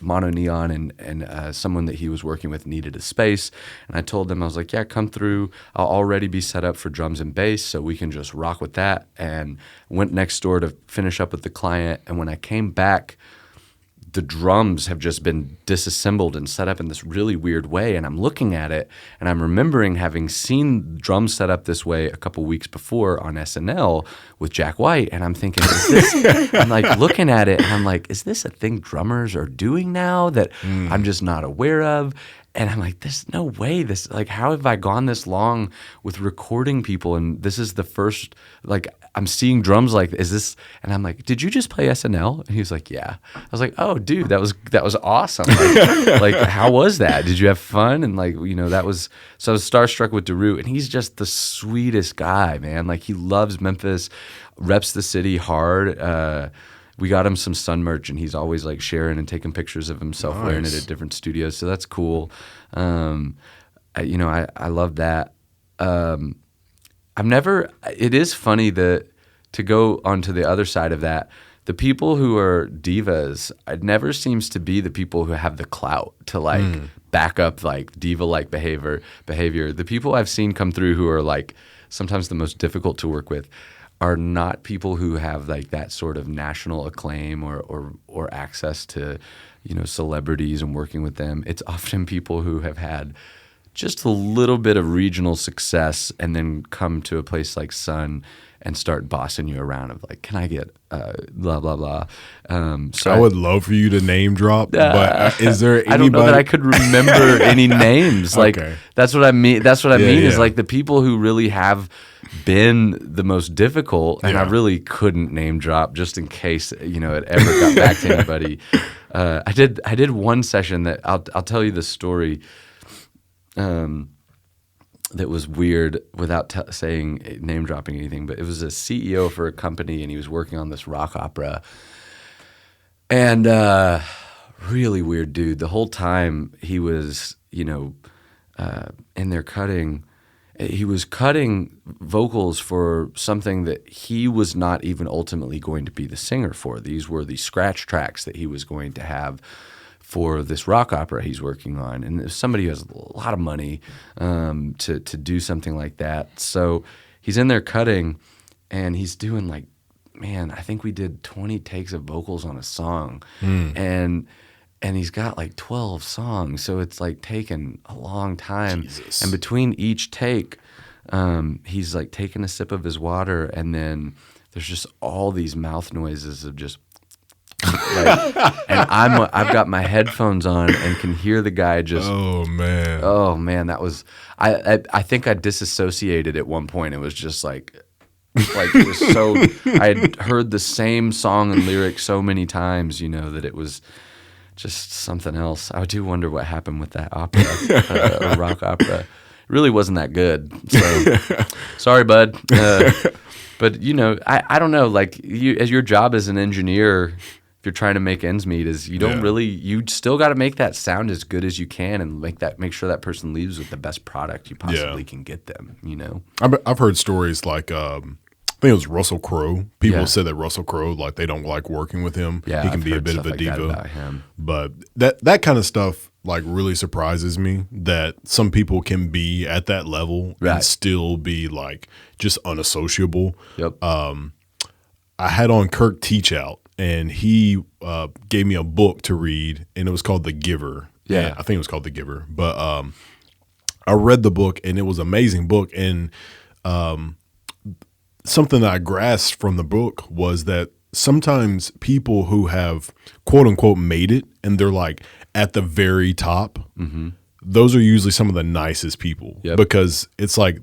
Mono Neon and someone that he was working with needed a space, and I told them, I was like, yeah, come through. I'll already be set up for drums and bass, so we can just rock with that. And went next door to finish up with the client, and when I came back, the drums have just been disassembled and set up in this really weird way, and I'm looking at it, and I'm remembering having seen drums set up this way a couple weeks before on SNL with Jack White, and I'm thinking, is this, I'm like looking at it, and I'm like, is this a thing drummers are doing now that I'm just not aware of? And I'm like, there's no way this, like, how have I gone this long with recording people? And this is the first, like, I'm seeing drums like, is this, and I'm like, did you just play SNL? And he was like, yeah. I was like, oh, dude, that was awesome. Like, how was that? Did you have fun? And like, that was, so I was starstruck with Daru, and he's just the sweetest guy, man. Like, he loves Memphis, reps the city hard. We got him some Sun merch, and he's always like sharing and taking pictures of himself wearing it at different studios. So that's cool. I love that. it is funny that to go onto the other side of that, the people who are divas, it never seems to be the people who have the clout to like back up like diva-like behavior. The people I've seen come through who are like sometimes the most difficult to work with are not people who have like that sort of national acclaim or access to, celebrities and working with them. It's often people who have had just a little bit of regional success and then come to a place like Sun and start bossing you around of like, can I get blah, blah, blah. So I would love for you to name drop, but is there anybody? I don't know that I could remember any names. Like, that's what I mean. That's what I mean is like the people who really have been the most difficult, and I really couldn't name drop just in case, it ever got back to anybody. I did one session that I'll tell you the story. That was weird without saying name dropping anything, but it was a CEO for a company and he was working on this rock opera, and really weird dude. The whole time he was, in there cutting, he was cutting vocals for something that he was not even ultimately going to be the singer for. These were the scratch tracks that he was going to have for this rock opera he's working on. And somebody who has a lot of money to do something like that. So he's in there cutting, and he's doing like, man, I think we did 20 takes of vocals on a song. And he's got like 12 songs. So it's like taken a long time. Jesus. And between each take, he's like taking a sip of his water, and then there's just all these mouth noises of just like, and I've got my headphones on and can hear the guy just. Oh man, that was. I think I disassociated at one point. It was just like it was so. I had heard the same song and lyrics so many times, that it was just something else. I do wonder what happened with that opera, or rock opera. It really wasn't that good. So sorry, bud. But I don't know. Like as your job as an engineer, if you're trying to make ends meet, is you don't really, you still got to make that sound as good as you can and make sure that person leaves with the best product you possibly can get them, I've heard stories like, I think it was Russell Crowe. People said that Russell Crowe, like they don't like working with him. Yeah, he can be a bit of a diva. About him. But that kind of stuff like really surprises me, that some people can be at that level and still be like just unassociable. Yep. I had on Kirk Teachout, and he gave me a book to read, and it was called The Giver. Yeah, I think it was called The Giver. But I read the book, and it was an amazing book. And something that I grasped from the book was that sometimes people who have quote unquote made it, and they're like at the very top, those are usually some of the nicest people, because it's like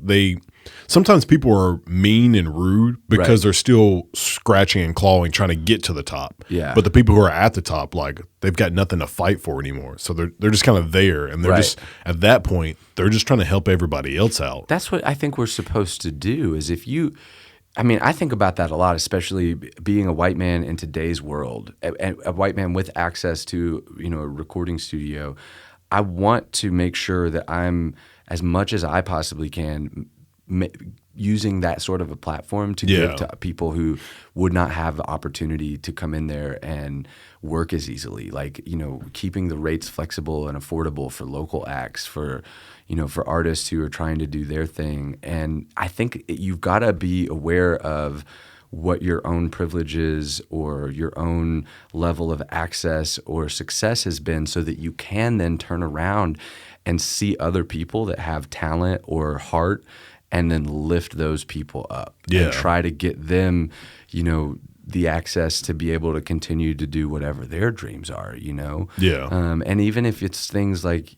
sometimes people are mean and rude because they're still scratching and clawing trying to get to the top. Yeah. But the people who are at the top, like they've got nothing to fight for anymore. So they're just kind of there, and they're just at that point, they're just trying to help everybody else out. That's what I think we're supposed to do. Is I think about that a lot, especially being a white man in today's world, a white man with access to, a recording studio. I want to make sure that I'm, as much as I possibly can, using that sort of a platform to give to people who would not have the opportunity to come in there and work as easily. Like, keeping the rates flexible and affordable for local acts, for artists who are trying to do their thing. And I think you've got to be aware of what your own privileges or your own level of access or success has been, so that you can then turn around and see other people that have talent or heart, and then lift those people up and try to get them, the access to be able to continue to do whatever their dreams are, Yeah. And even if it's things like,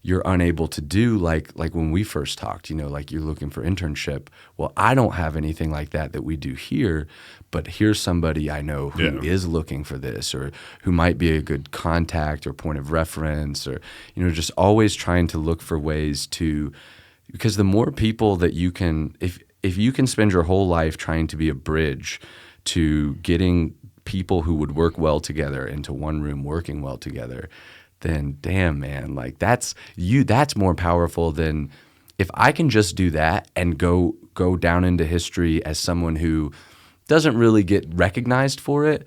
you're unable to do, like when we first talked, like you're looking for internship. Well, I don't have anything like that we do here, but here's somebody I know who is looking for this, or who might be a good contact or point of reference, or, just always trying to look for ways to, because the more people that you can, if you can spend your whole life trying to be a bridge to getting people who would work well together into one room working well together, then damn, man, like that's more powerful than if I can just do that and go down into history as someone who doesn't really get recognized for it,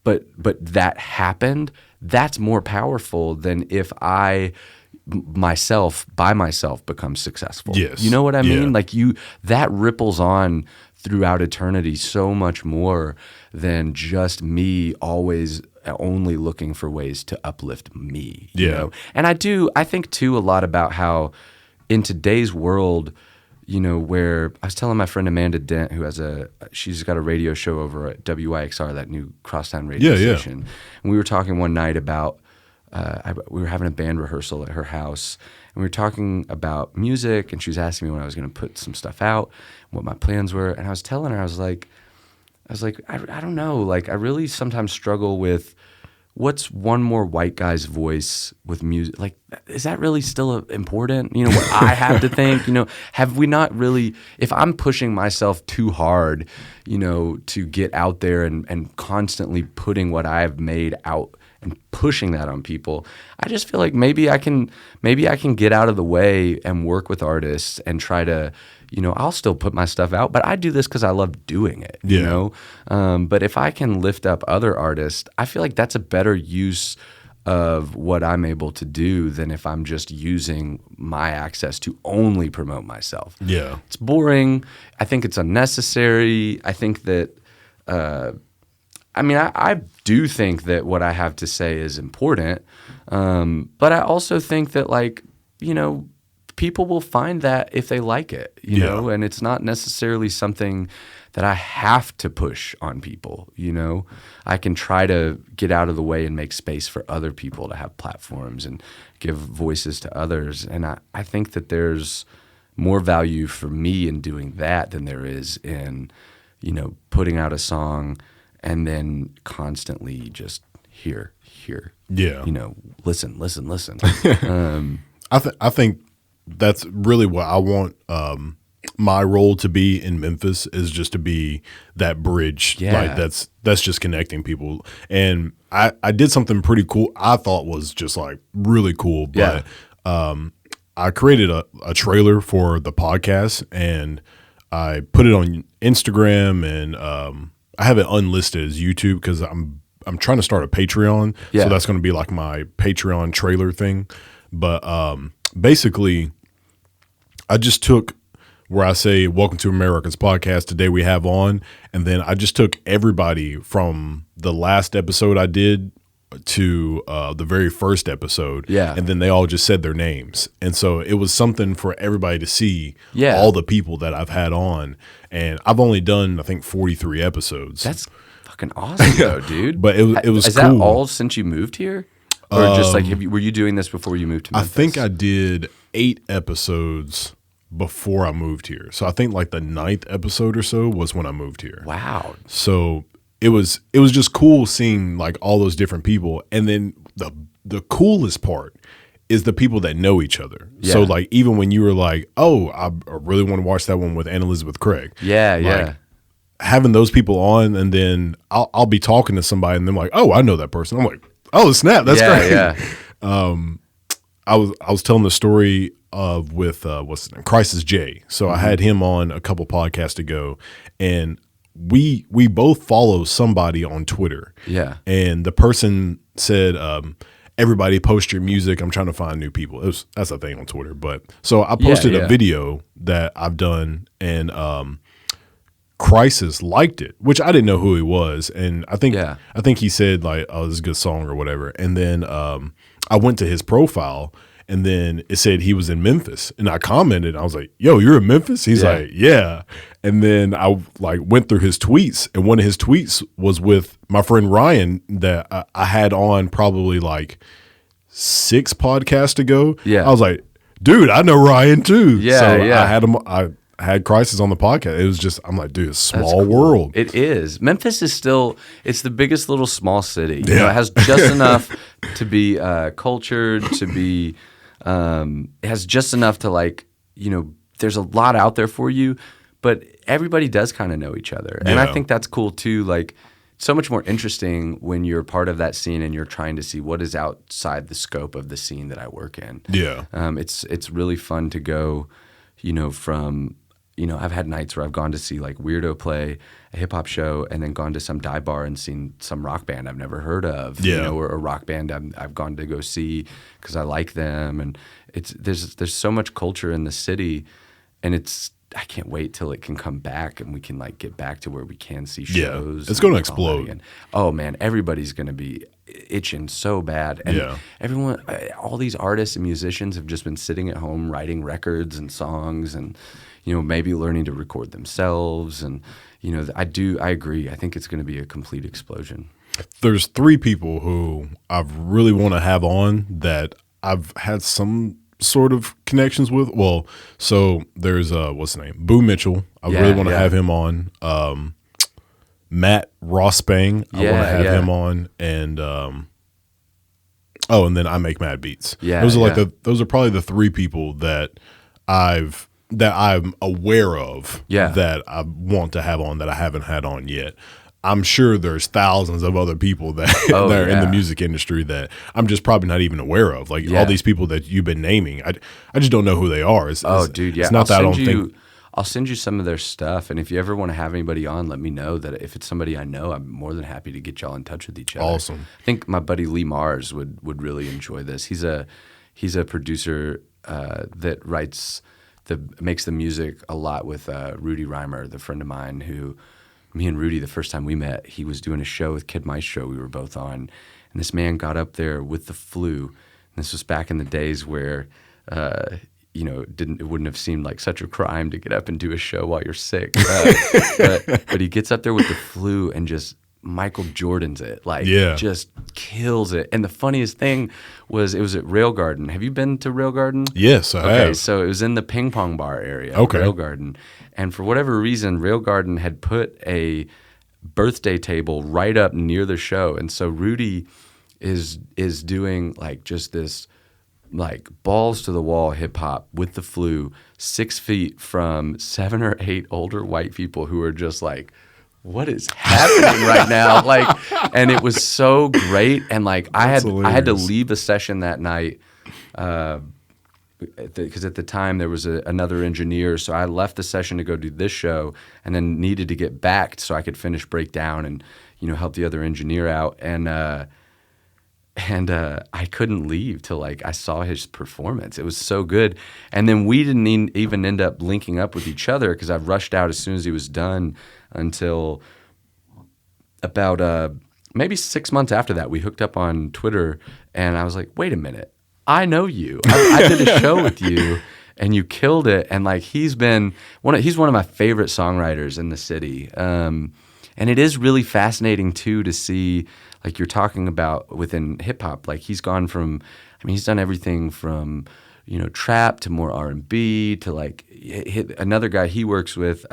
but that happened, that's more powerful than if I by myself become successful. Yes. You know what I mean? Yeah. Like that ripples on throughout eternity so much more than just me always only looking for ways to uplift me. You know? And I think too a lot about how in today's world, you know, where I was telling my friend Amanda Dent, who she's got a radio show over at WYXR, that new crosstown radio station. And we were talking one night about, we were having a band rehearsal at her house, and we were talking about music, and she was asking me when I was going to put some stuff out, what my plans were, and I was telling her, I was like, I don't know, like I really sometimes struggle with what's one more white guy's voice with music? Like, is that really still important? You know, what I have to think, you know, have we not really, if I'm pushing myself too hard, you know, to get out there and constantly putting what I've made out and pushing that on people, I just feel like maybe I can get out of the way and work with artists and try to, you know, I'll still put my stuff out, but I do this because I love doing it, you know? But if I can lift up other artists, I feel like that's a better use of what I'm able to do than if I'm just using my access to only promote myself. Yeah. It's boring. I think it's unnecessary. I think that, I do think that what I have to say is important, but I also think that, like, you know, people will find that if they like it, you know, and it's not necessarily something that I have to push on people, you know. I can try to get out of the way and make space for other people to have platforms and give voices to others. And I think that there's more value for me in doing that than there is in, you know, putting out a song and then constantly just here, you know, listen. I think that's really what I want my role to be in Memphis, is just to be that bridge. Like that's just connecting people. And I did something pretty cool. I thought was just like really cool, but I created a trailer for the podcast, and I put it on Instagram, and I have it unlisted as YouTube because I'm trying to start a Patreon. So that's going to be like my Patreon trailer thing. But basically, I just took where I say, "Welcome to America's podcast. Today we have on," and then I just took everybody from the last episode I did to the very first episode, and then they all just said their names, and so it was something for everybody to see all the people that I've had on, and I've only done, I think, 43 episodes. That's fucking awesome, though, dude. But it was Is cool. that all since you moved here? Or just like, were you doing this before you moved to Memphis? I think I did 8 episodes before I moved here. So I think like the 9th episode or so was when I moved here. Wow. So it was just cool seeing like all those different people. And then the coolest part is the people that know each other. So like, even when you were like, "Oh, I really want to watch that one with Anne Elizabeth Craig." Having those people on, and then I'll be talking to somebody and they're like, "Oh, I know that person." I'm like, "Oh, snap, that's great." I was telling the story of with what's his name? Crisis J. So I had him on a couple podcasts ago, and we both follow somebody on Twitter. Yeah. And the person said, "Everybody post your music. I'm trying to find new people." That's a thing on Twitter. But so I posted a video that I've done, and Crisis liked it, which I didn't know who he was, and I think he said like, "Oh, this is a good song" or whatever. And then I went to his profile, and then it said he was in Memphis, and I commented. I was like, "Yo, you're in Memphis?" He's like, "Yeah." And then I like went through his tweets, and one of his tweets was with my friend Ryan that I had on probably like 6 podcasts ago. I was like, "Dude, I know Ryan too." I had him. I had Crisis on the podcast. It was just, I'm like, dude, it's a small world. It is. Memphis is still, it's the biggest little small city. You know, it has just enough to be cultured, to be, it has just enough to, like, you know, there's a lot out there for you, but everybody does kind of know each other. And I think that's cool too. Like, so much more interesting when you're part of that scene and you're trying to see what is outside the scope of the scene that I work in. It's really fun to go from, I've had nights where I've gone to see like Weirdo play a hip hop show and then gone to some dive bar and seen some rock band I've never heard of, or a rock band I've gone to go see because I like them. And there's so much culture in the city, and I can't wait till it can come back and we can like get back to where we can see shows. Yeah, it's going to explode. And, oh man, everybody's going to be itching so bad. And everyone, all these artists and musicians have just been sitting at home writing records and songs and, maybe learning to record themselves. And, I agree. I think it's going to be a complete explosion. There's 3 people who I really want to have on that I've had some sort of connections with. Well, so there's what's his name? Boo Mitchell. I really want to have him on. Matt Rossbang. I want to have him on. And and then I Make Mad Beats. Yeah. Those are probably the 3 people that I'm aware of that I want to have on that I haven't had on yet. I'm sure there's thousands of other people that, that are in the music industry that I'm just probably not even aware of. Like all these people that you've been naming, I just don't know who they are. It's not that I don't think. I'll send you some of their stuff, and if you ever want to have anybody on, let me know. That if it's somebody I know, I'm more than happy to get y'all in touch with each other. Awesome. I think my buddy Lee Mars would really enjoy this. He's a producer that makes the music a lot with Rudy Reimer, the friend of mine who. Me and Rudy, the first time we met, he was doing a show with Kid Maestro we were both on. And this man got up there with the flu. And this was back in the days where, it wouldn't have seemed like such a crime to get up and do a show while you're sick. But he gets up there with the flu and just Michael Jordan's it. Just kills it. And the funniest thing was it was at Rail Garden. Have you been to Rail Garden? Yes, I have. So it was in the ping pong bar area of Rail Garden. And for whatever reason, Rail Garden had put a birthday table right up near the show. And so Rudy is doing like just this like balls to the wall hip hop with the flu, 6 feet from 7 or 8 older white people who are just like, what is happening right now? And it was so great. And like I had to leave a session that night because at the time there was another engineer. So I left the session to go do this show and then needed to get back so I could finish breakdown and, help the other engineer out. And I couldn't leave till like I saw his performance. It was so good. And then we didn't even end up linking up with each other because I rushed out as soon as he was done until about maybe 6 months after that. We hooked up on Twitter and I was like, wait a minute. I know you. I did a show with you, and you killed it. And like he's one of my favorite songwriters in the city. And it is really fascinating too to see, like you're talking about within hip hop. Like he's gone from, he's done everything from trap to more R&B to like another guy he works with.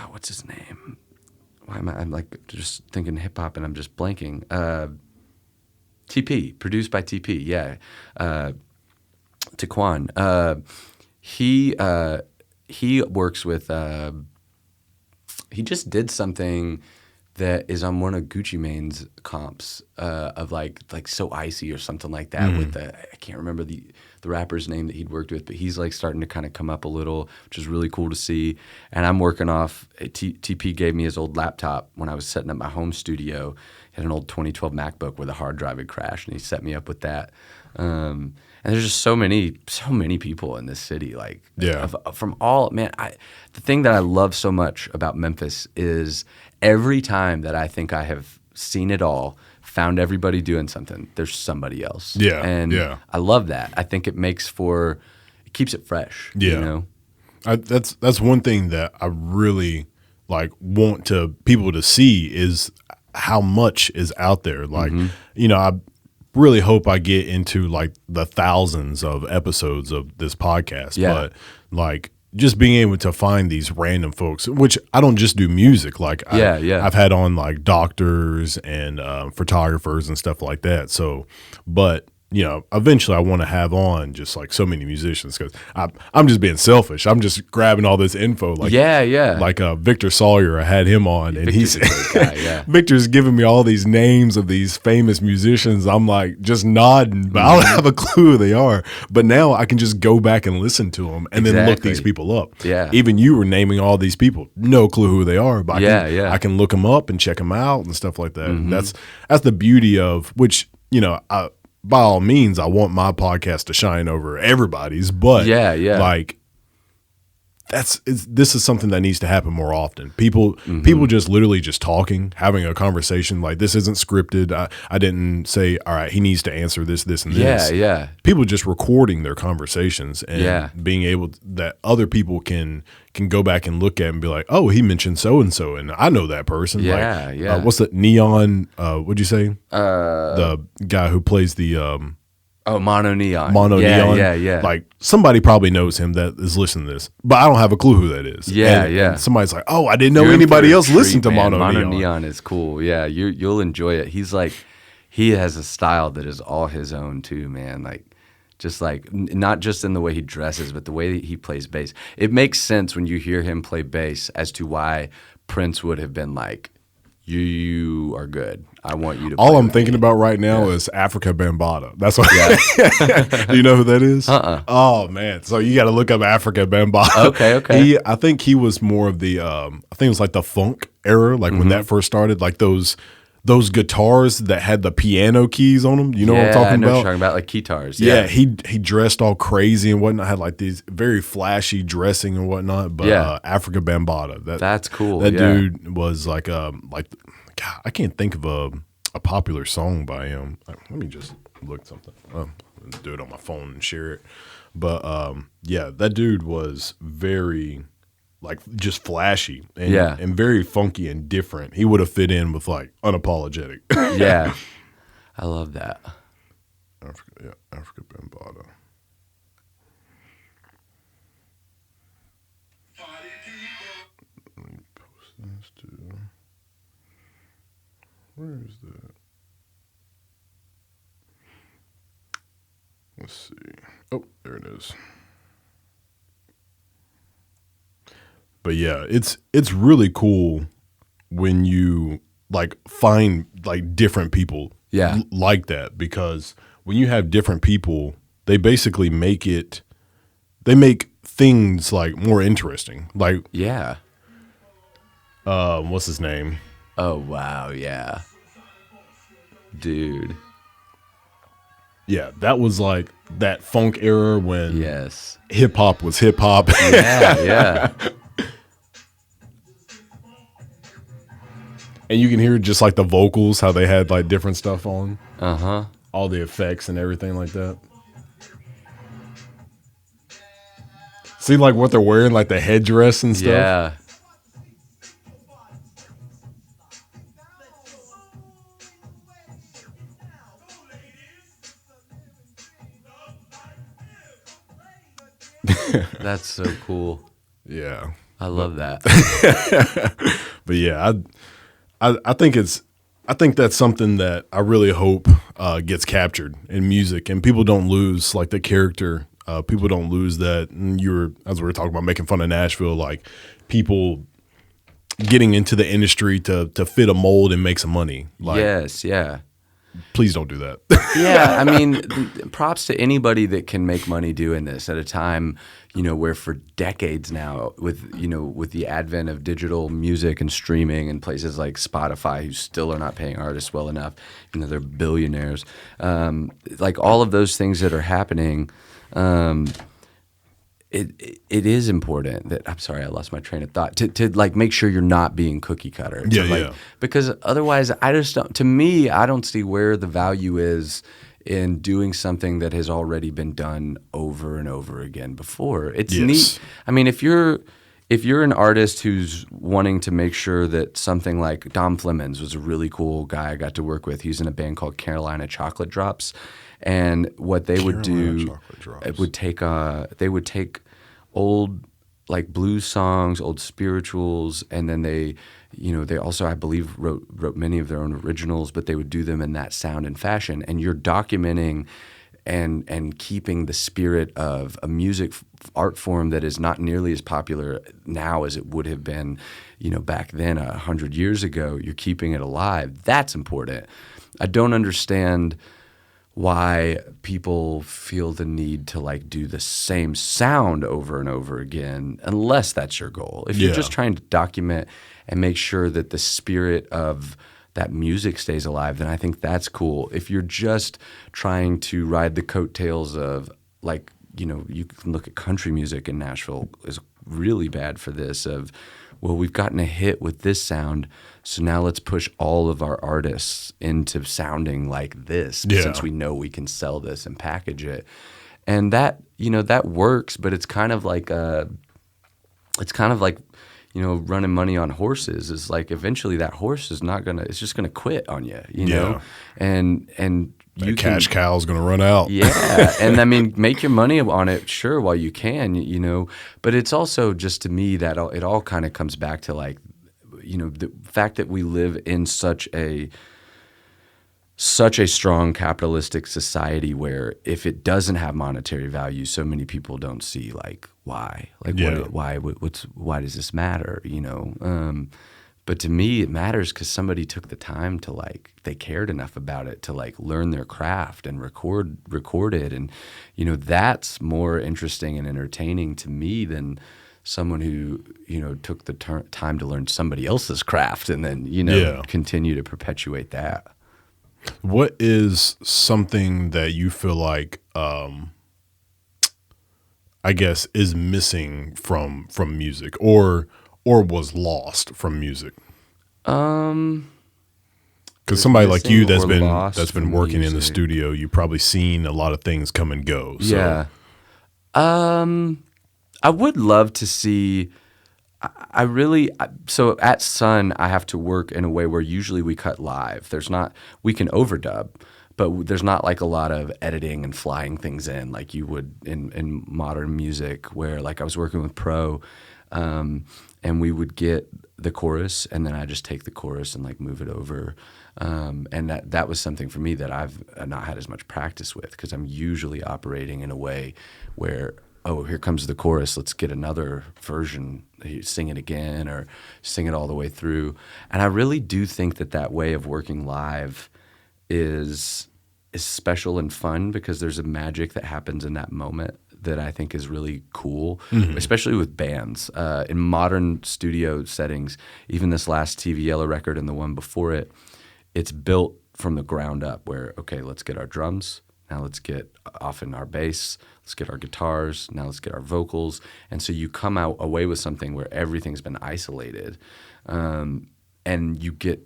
What's his name? Why am I'm like just thinking hip hop and I'm just blanking. TP, produced by TP, Taquan. He works with. He just did something that is on one of Gucci Mane's comps of like So Icy or something like that. With I can't remember the rapper's name that he'd worked with, but he's like starting to kind of come up a little, which is really cool to see. And I'm working off. TP gave me his old laptop when I was setting up my home studio. He had an old 2012 MacBook where the hard drive had crashed, and he set me up with that. And there's just so many people in this city, from all man. The thing that I love so much about Memphis is every time that I think I have seen it all, found everybody doing something, there's somebody else. I love that. I think it keeps it fresh. That's one thing that I really want people to see is how much is out there. I really hope I get into the thousands of episodes of this podcast, but just being able to find these random folks, which I don't just do music. I've had on doctors and photographers and stuff like that. So, but eventually I want to have on just like so many musicians because I'm just being selfish. I'm just grabbing all this info. Like like Victor Sawyer, I had him on, and Victor's a great guy, yeah. Victor's giving me all these names of these famous musicians. I'm like just nodding, but I don't have a clue who they are. But now I can just go back and listen to them and then look these people up. Yeah. Even you were naming all these people, no clue who they are, but I can look them up and check them out and stuff like that. And that's the beauty of which, by all means, I want my podcast to shine over everybody's, but like this is something that needs to happen more often. People just literally just talking, having a conversation. Like this isn't scripted. I didn't say, all right, he needs to answer this, and this. Yeah. People just recording their conversations and being able that other people can go back and look at and be like, oh, he mentioned so and so, and I know that person. What's the Neon? What'd you say? The guy who plays the. Mono Neon. Neon. Yeah. Like somebody probably knows him that is listening to this, but I don't have a clue who that is. And somebody's like, oh, I didn't know anybody else listened to Mono Neon. Mono Neon is cool. Yeah, you'll enjoy it. He's like, he has a style that is all his own too, man. Like, just like not just in the way he dresses, but the way that he plays bass. It makes sense when you hear him play bass as to why Prince would have been like, you are good. I want you to play. All I'm thinking about right now is Africa Bambaataa. That's what. Do you know who that is? Oh man, so you got to look up Africa Bambaataa. Okay. I think he was more of the. I think it was like the funk era, like when that first started, like those guitars that had the piano keys on them. You know what I'm talking I know about? What you're talking about, like guitars. Yeah, he dressed all crazy and whatnot. Had like these very flashy dressing and whatnot. But Africa Bambaataa. That's cool. That dude was like God, I can't think of a popular song by him. Let me just look something. Do it on my phone and share it. But that dude was very like just flashy and very funky and different. He would have fit in with like Unapologetic. Yeah, I love that. Africa Bambaataa. Let me post this too. Where is that? Let's see. Oh, there it is. But yeah, it's really cool when you like find like different people like that, because when you have different people, they basically make things like more interesting. Like what's his name? Oh wow, yeah. Dude. Yeah, that was like that funk era when hip hop was hip hop. Yeah. And you can hear just like the vocals, how they had like different stuff on. All the effects and everything like that. See like what they're wearing, like the headdress and stuff. Yeah. That's so cool. Yeah. I love that. But yeah, I think that's something that I really hope gets captured in music, and people don't lose like the character. People don't lose that. And as we were talking about making fun of Nashville, like people getting into the industry to fit a mold and make some money. Like, yes, yeah. Please don't do that. Yeah, I mean, props to anybody that can make money doing this at a time, where for decades now, with the advent of digital music and streaming and places like Spotify, who still are not paying artists well enough, they're billionaires. Like all of those things that are happening, it is important that I'm sorry, I lost my train of thought to like make sure you're not being cookie cutter. Because otherwise, I don't see where the value is in doing something that has already been done over and over again before. It's neat. I mean, if you're an artist who's wanting to make sure that something like Dom Flemons was a really cool guy I got to work with. He's in a band called Carolina Chocolate Drops. And what they would do, it would take they would take old like blues songs, old spirituals, and then they also, I believe, wrote many of their own originals, but they would do them in that sound and fashion. And you're documenting and keeping the spirit of a music art form that is not nearly as popular now as it would have been, back then 100 years ago. You're keeping it alive. That's important. I don't understand why people feel the need to like do the same sound over and over again, unless that's your goal. If you're just trying to document and make sure that the spirit of that music stays alive, then I think that's cool. If you're just trying to ride the coattails of like, you can look at country music in Nashville is really bad for this of, well, we've gotten a hit with this sound, so now let's push all of our artists into sounding like this since we know we can sell this and package it. And that, that works, but it's kind of like running money on horses. Is like eventually that horse is it's just gonna quit on you, know? And that cash cow is going to run out. Yeah. And I mean, make your money on it, sure, while you can, but it's also just to me that it all kind of comes back to like, the fact that we live in such a strong capitalistic society where if it doesn't have monetary value, so many people don't see like why, like why does this matter, But to me, it matters because somebody took the time to like, they cared enough about it to like learn their craft and record it. And, that's more interesting and entertaining to me than someone who, took the time to learn somebody else's craft and then, continue to perpetuate that. What is something that you feel like, I guess, is missing from music or was lost from music? Because somebody like you that's been working in the studio, you've probably seen a lot of things come and go. So. Yeah. I would love to see. So at Sun, I have to work in a way where usually we cut live. We can overdub, but there's not like a lot of editing and flying things in like you would in modern music where like I was working with Pro, and we would get the chorus and then I just take the chorus and like move it over. And that was something for me that I've not had as much practice with because I'm usually operating in a way where, oh, here comes the chorus, let's get another version, sing it again or sing it all the way through. And I really do think that way of working live is special and fun because there's a magic that happens in that moment that I think is really cool, especially with bands. In modern studio settings, even this last TV Yellow record and the one before it, it's built from the ground up where, okay, let's get our drums, now let's get often our bass, let's get our guitars, now let's get our vocals. And so you come out away with something where everything's been isolated, and you get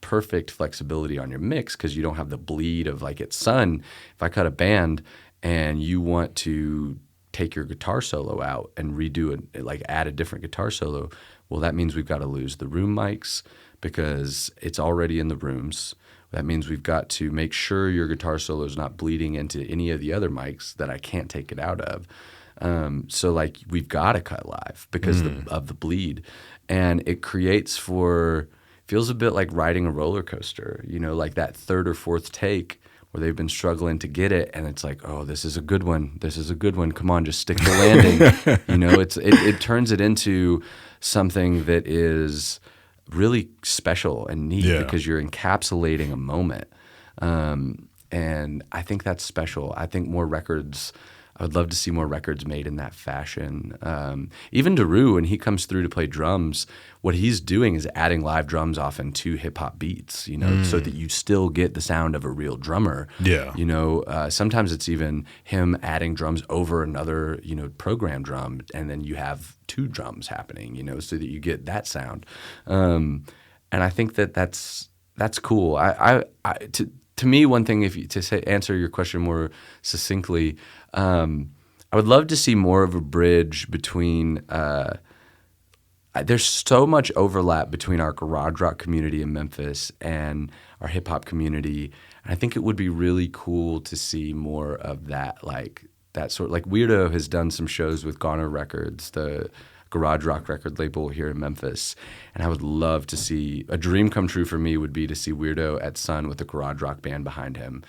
perfect flexibility on your mix because you don't have the bleed of like at Sun, if I cut a band and you want to take your guitar solo out and redo it, like add a different guitar solo, well, that means we've got to lose the room mics because it's already in the rooms. That means we've got to make sure your guitar solo is not bleeding into any of the other mics that I can't take it out of. So like we've got to cut live because of the bleed. And it feels a bit like riding a roller coaster, like that third or fourth take where they've been struggling to get it, and it's like, oh, this is a good one. This is a good one. Come on, just stick the landing. It turns it into something that is really special and neat because you're encapsulating a moment. And I think that's special. I think I would love to see more records made in that fashion. Even Daru, when he comes through to play drums, what he's doing is adding live drums often to hip-hop beats, so that you still get the sound of a real drummer. Yeah. Sometimes it's even him adding drums over another, program drum, and then you have two drums happening, so that you get that sound. And I think that's cool. To me, one thing, answer your question more succinctly, I would love to see more of a bridge between. There's so much overlap between our garage rock community in Memphis and our hip hop community, and I think it would be really cool to see more of that, like that sort. Like Weirdo has done some shows with Garner Records, the garage rock record label here in Memphis. And I would love to see, a dream come true for me would be to see Weirdo at Sun with a garage rock band behind him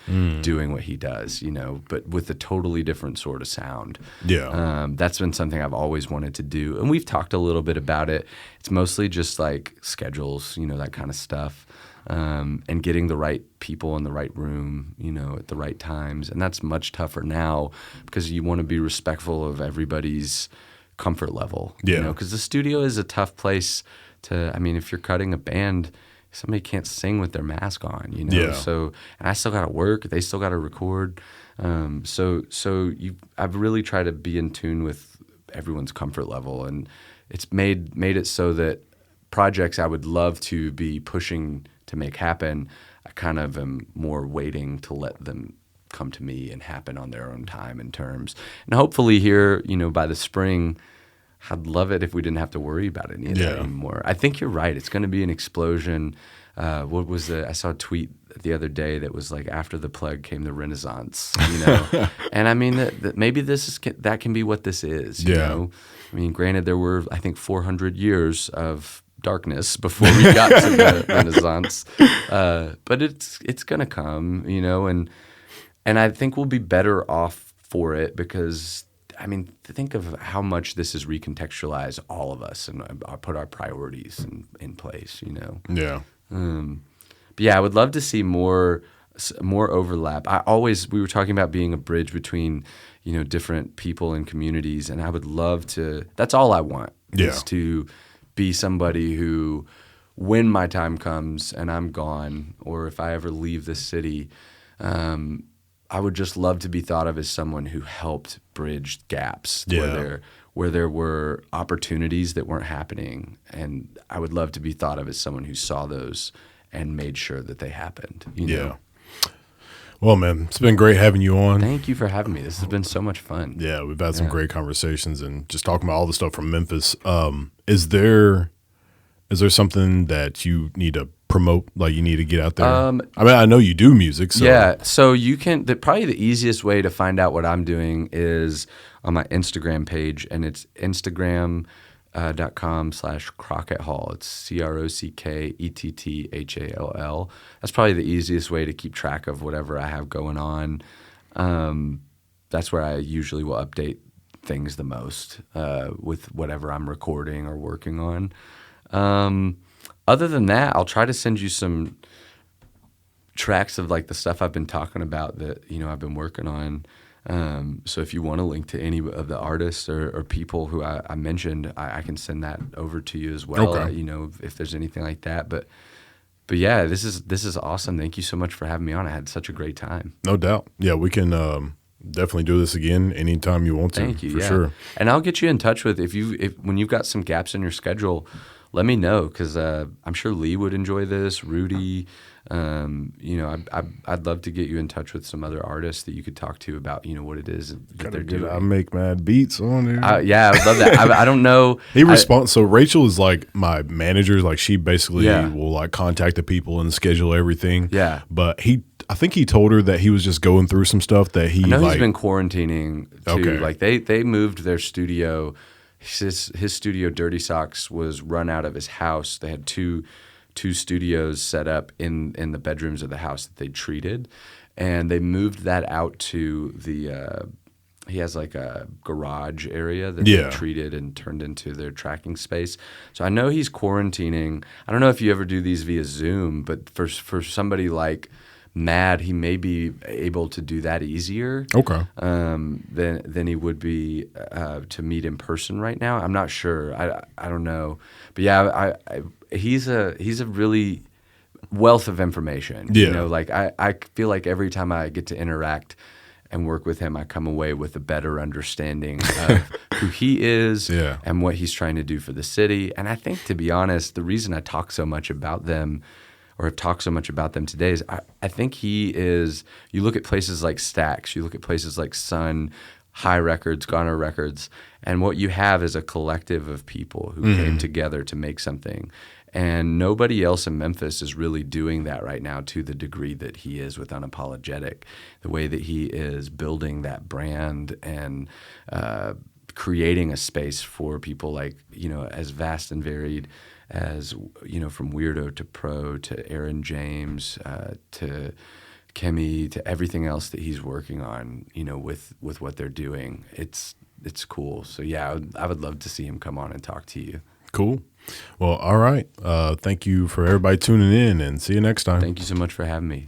doing what he does, you know, but with a totally different sort of sound. Yeah. That's been something I've always wanted to do. And we've talked a little bit about it. It's mostly just like schedules, you know, that kind of stuff. And getting the right people in the right room, you know, at the right times. And that's much tougher now because you want to be respectful of everybody's comfort level. Yeah. You know, because the studio is a tough place to, I mean, if you're cutting a band, somebody can't sing with their mask on, you know. Yeah. So, and I still got to work. They still got to record. I've really tried to be in tune with everyone's comfort level. And it's made it so that projects I would love to be pushing to make happen, I kind of am more waiting to let them come to me and happen on their own time and terms. And hopefully here, you know, by the spring, I'd love it if we didn't have to worry about any of that anymore. I think you're right. It's going to be an explosion. I saw a tweet the other day that was like, after the plague came the Renaissance, you know? And I mean, that maybe that can be what this is, you know? I mean, granted, there were, I think, 400 years of darkness before we got to the Renaissance, but it's gonna come, you know, and I think we'll be better off for it because, I mean, think of how much this has recontextualized all of us and put our priorities in place, you know. Yeah. But yeah, I would love to see more overlap. We were talking about being a bridge between, you know, different people and communities, and I would love to. That's all I want is to be somebody who, when my time comes and I'm gone, or if I ever leave this city, I would just love to be thought of as someone who helped bridge gaps where there were opportunities that weren't happening, and I would love to be thought of as someone who saw those and made sure that they happened. You know? Well, man, it's been great having you on. Thank you for having me. This has been so much fun. Yeah, we've had some great conversations and just talking about all the stuff from Memphis. Is there something that you need to promote, like you need to get out there? I mean, I know you do music. So. Yeah, so you can, probably the easiest way to find out what I'm doing is on my Instagram page, and it's Instagram.com/Crockett Hall. It's CrockettHall. That's probably the easiest way to keep track of whatever I have going on. That's where I usually will update things the most with whatever I'm recording or working on. Other than that, I'll try to send you some tracks of like the stuff I've been talking about that, you know, I've been working on. So if you want to link to any of the artists or people who I mentioned, I can send that over to you as well. Okay. You know, if there's anything like that. But yeah, this is awesome. Thank you so much for having me on. I had such a great time. No doubt. Yeah, we can definitely do this again anytime you want to. Thank you. For sure. And I'll get you in touch with when you've got some gaps in your schedule. Let me know because I'm sure Lee would enjoy this. Rudy. You know, I'd love to get you in touch with some other artists that you could talk to about, you know, what it is that they're doing. I make mad beats on there. Yeah, I would love that. I don't know. So Rachel is like my manager. Like she basically will like contact the people and schedule everything. Yeah. But I think he told her that he was just going through some stuff that he. I know he's been quarantining too. Okay. Like they moved their studio. His studio, Dirty Socks, was run out of his house. They had two studios set up in the bedrooms of the house that they treated, and they moved that out to the he has like a garage area that they treated and turned into their tracking space. So I know he's quarantining. I don't know if you ever do these via Zoom, but for somebody like Mad, he may be able to do that easier. Okay. Than he would be to meet in person right now. I'm not sure. I don't know. But yeah, he's a really wealth of information. Yeah. You know, like I feel like every time I get to interact and work with him, I come away with a better understanding of who he is and what he's trying to do for the city. And I think, to be honest, the reason I talk so much about them or have talked so much about them today is I think he is – you look at places like Stax, you look at places like Sun, High Records, Goner Records, and what you have is a collective of people who came together to make something. And nobody else in Memphis is really doing that right now to the degree that he is with Unapologetic, the way that he is building that brand and creating a space for people like, as vast and varied as, from weirdo to pro to Aaron James to Kemi to everything else that he's working on, with what they're doing. It's cool. So yeah, I would love to see him come on and talk to you. Cool. Well, all right. Thank you for everybody tuning in, and see you next time. Thank you so much for having me.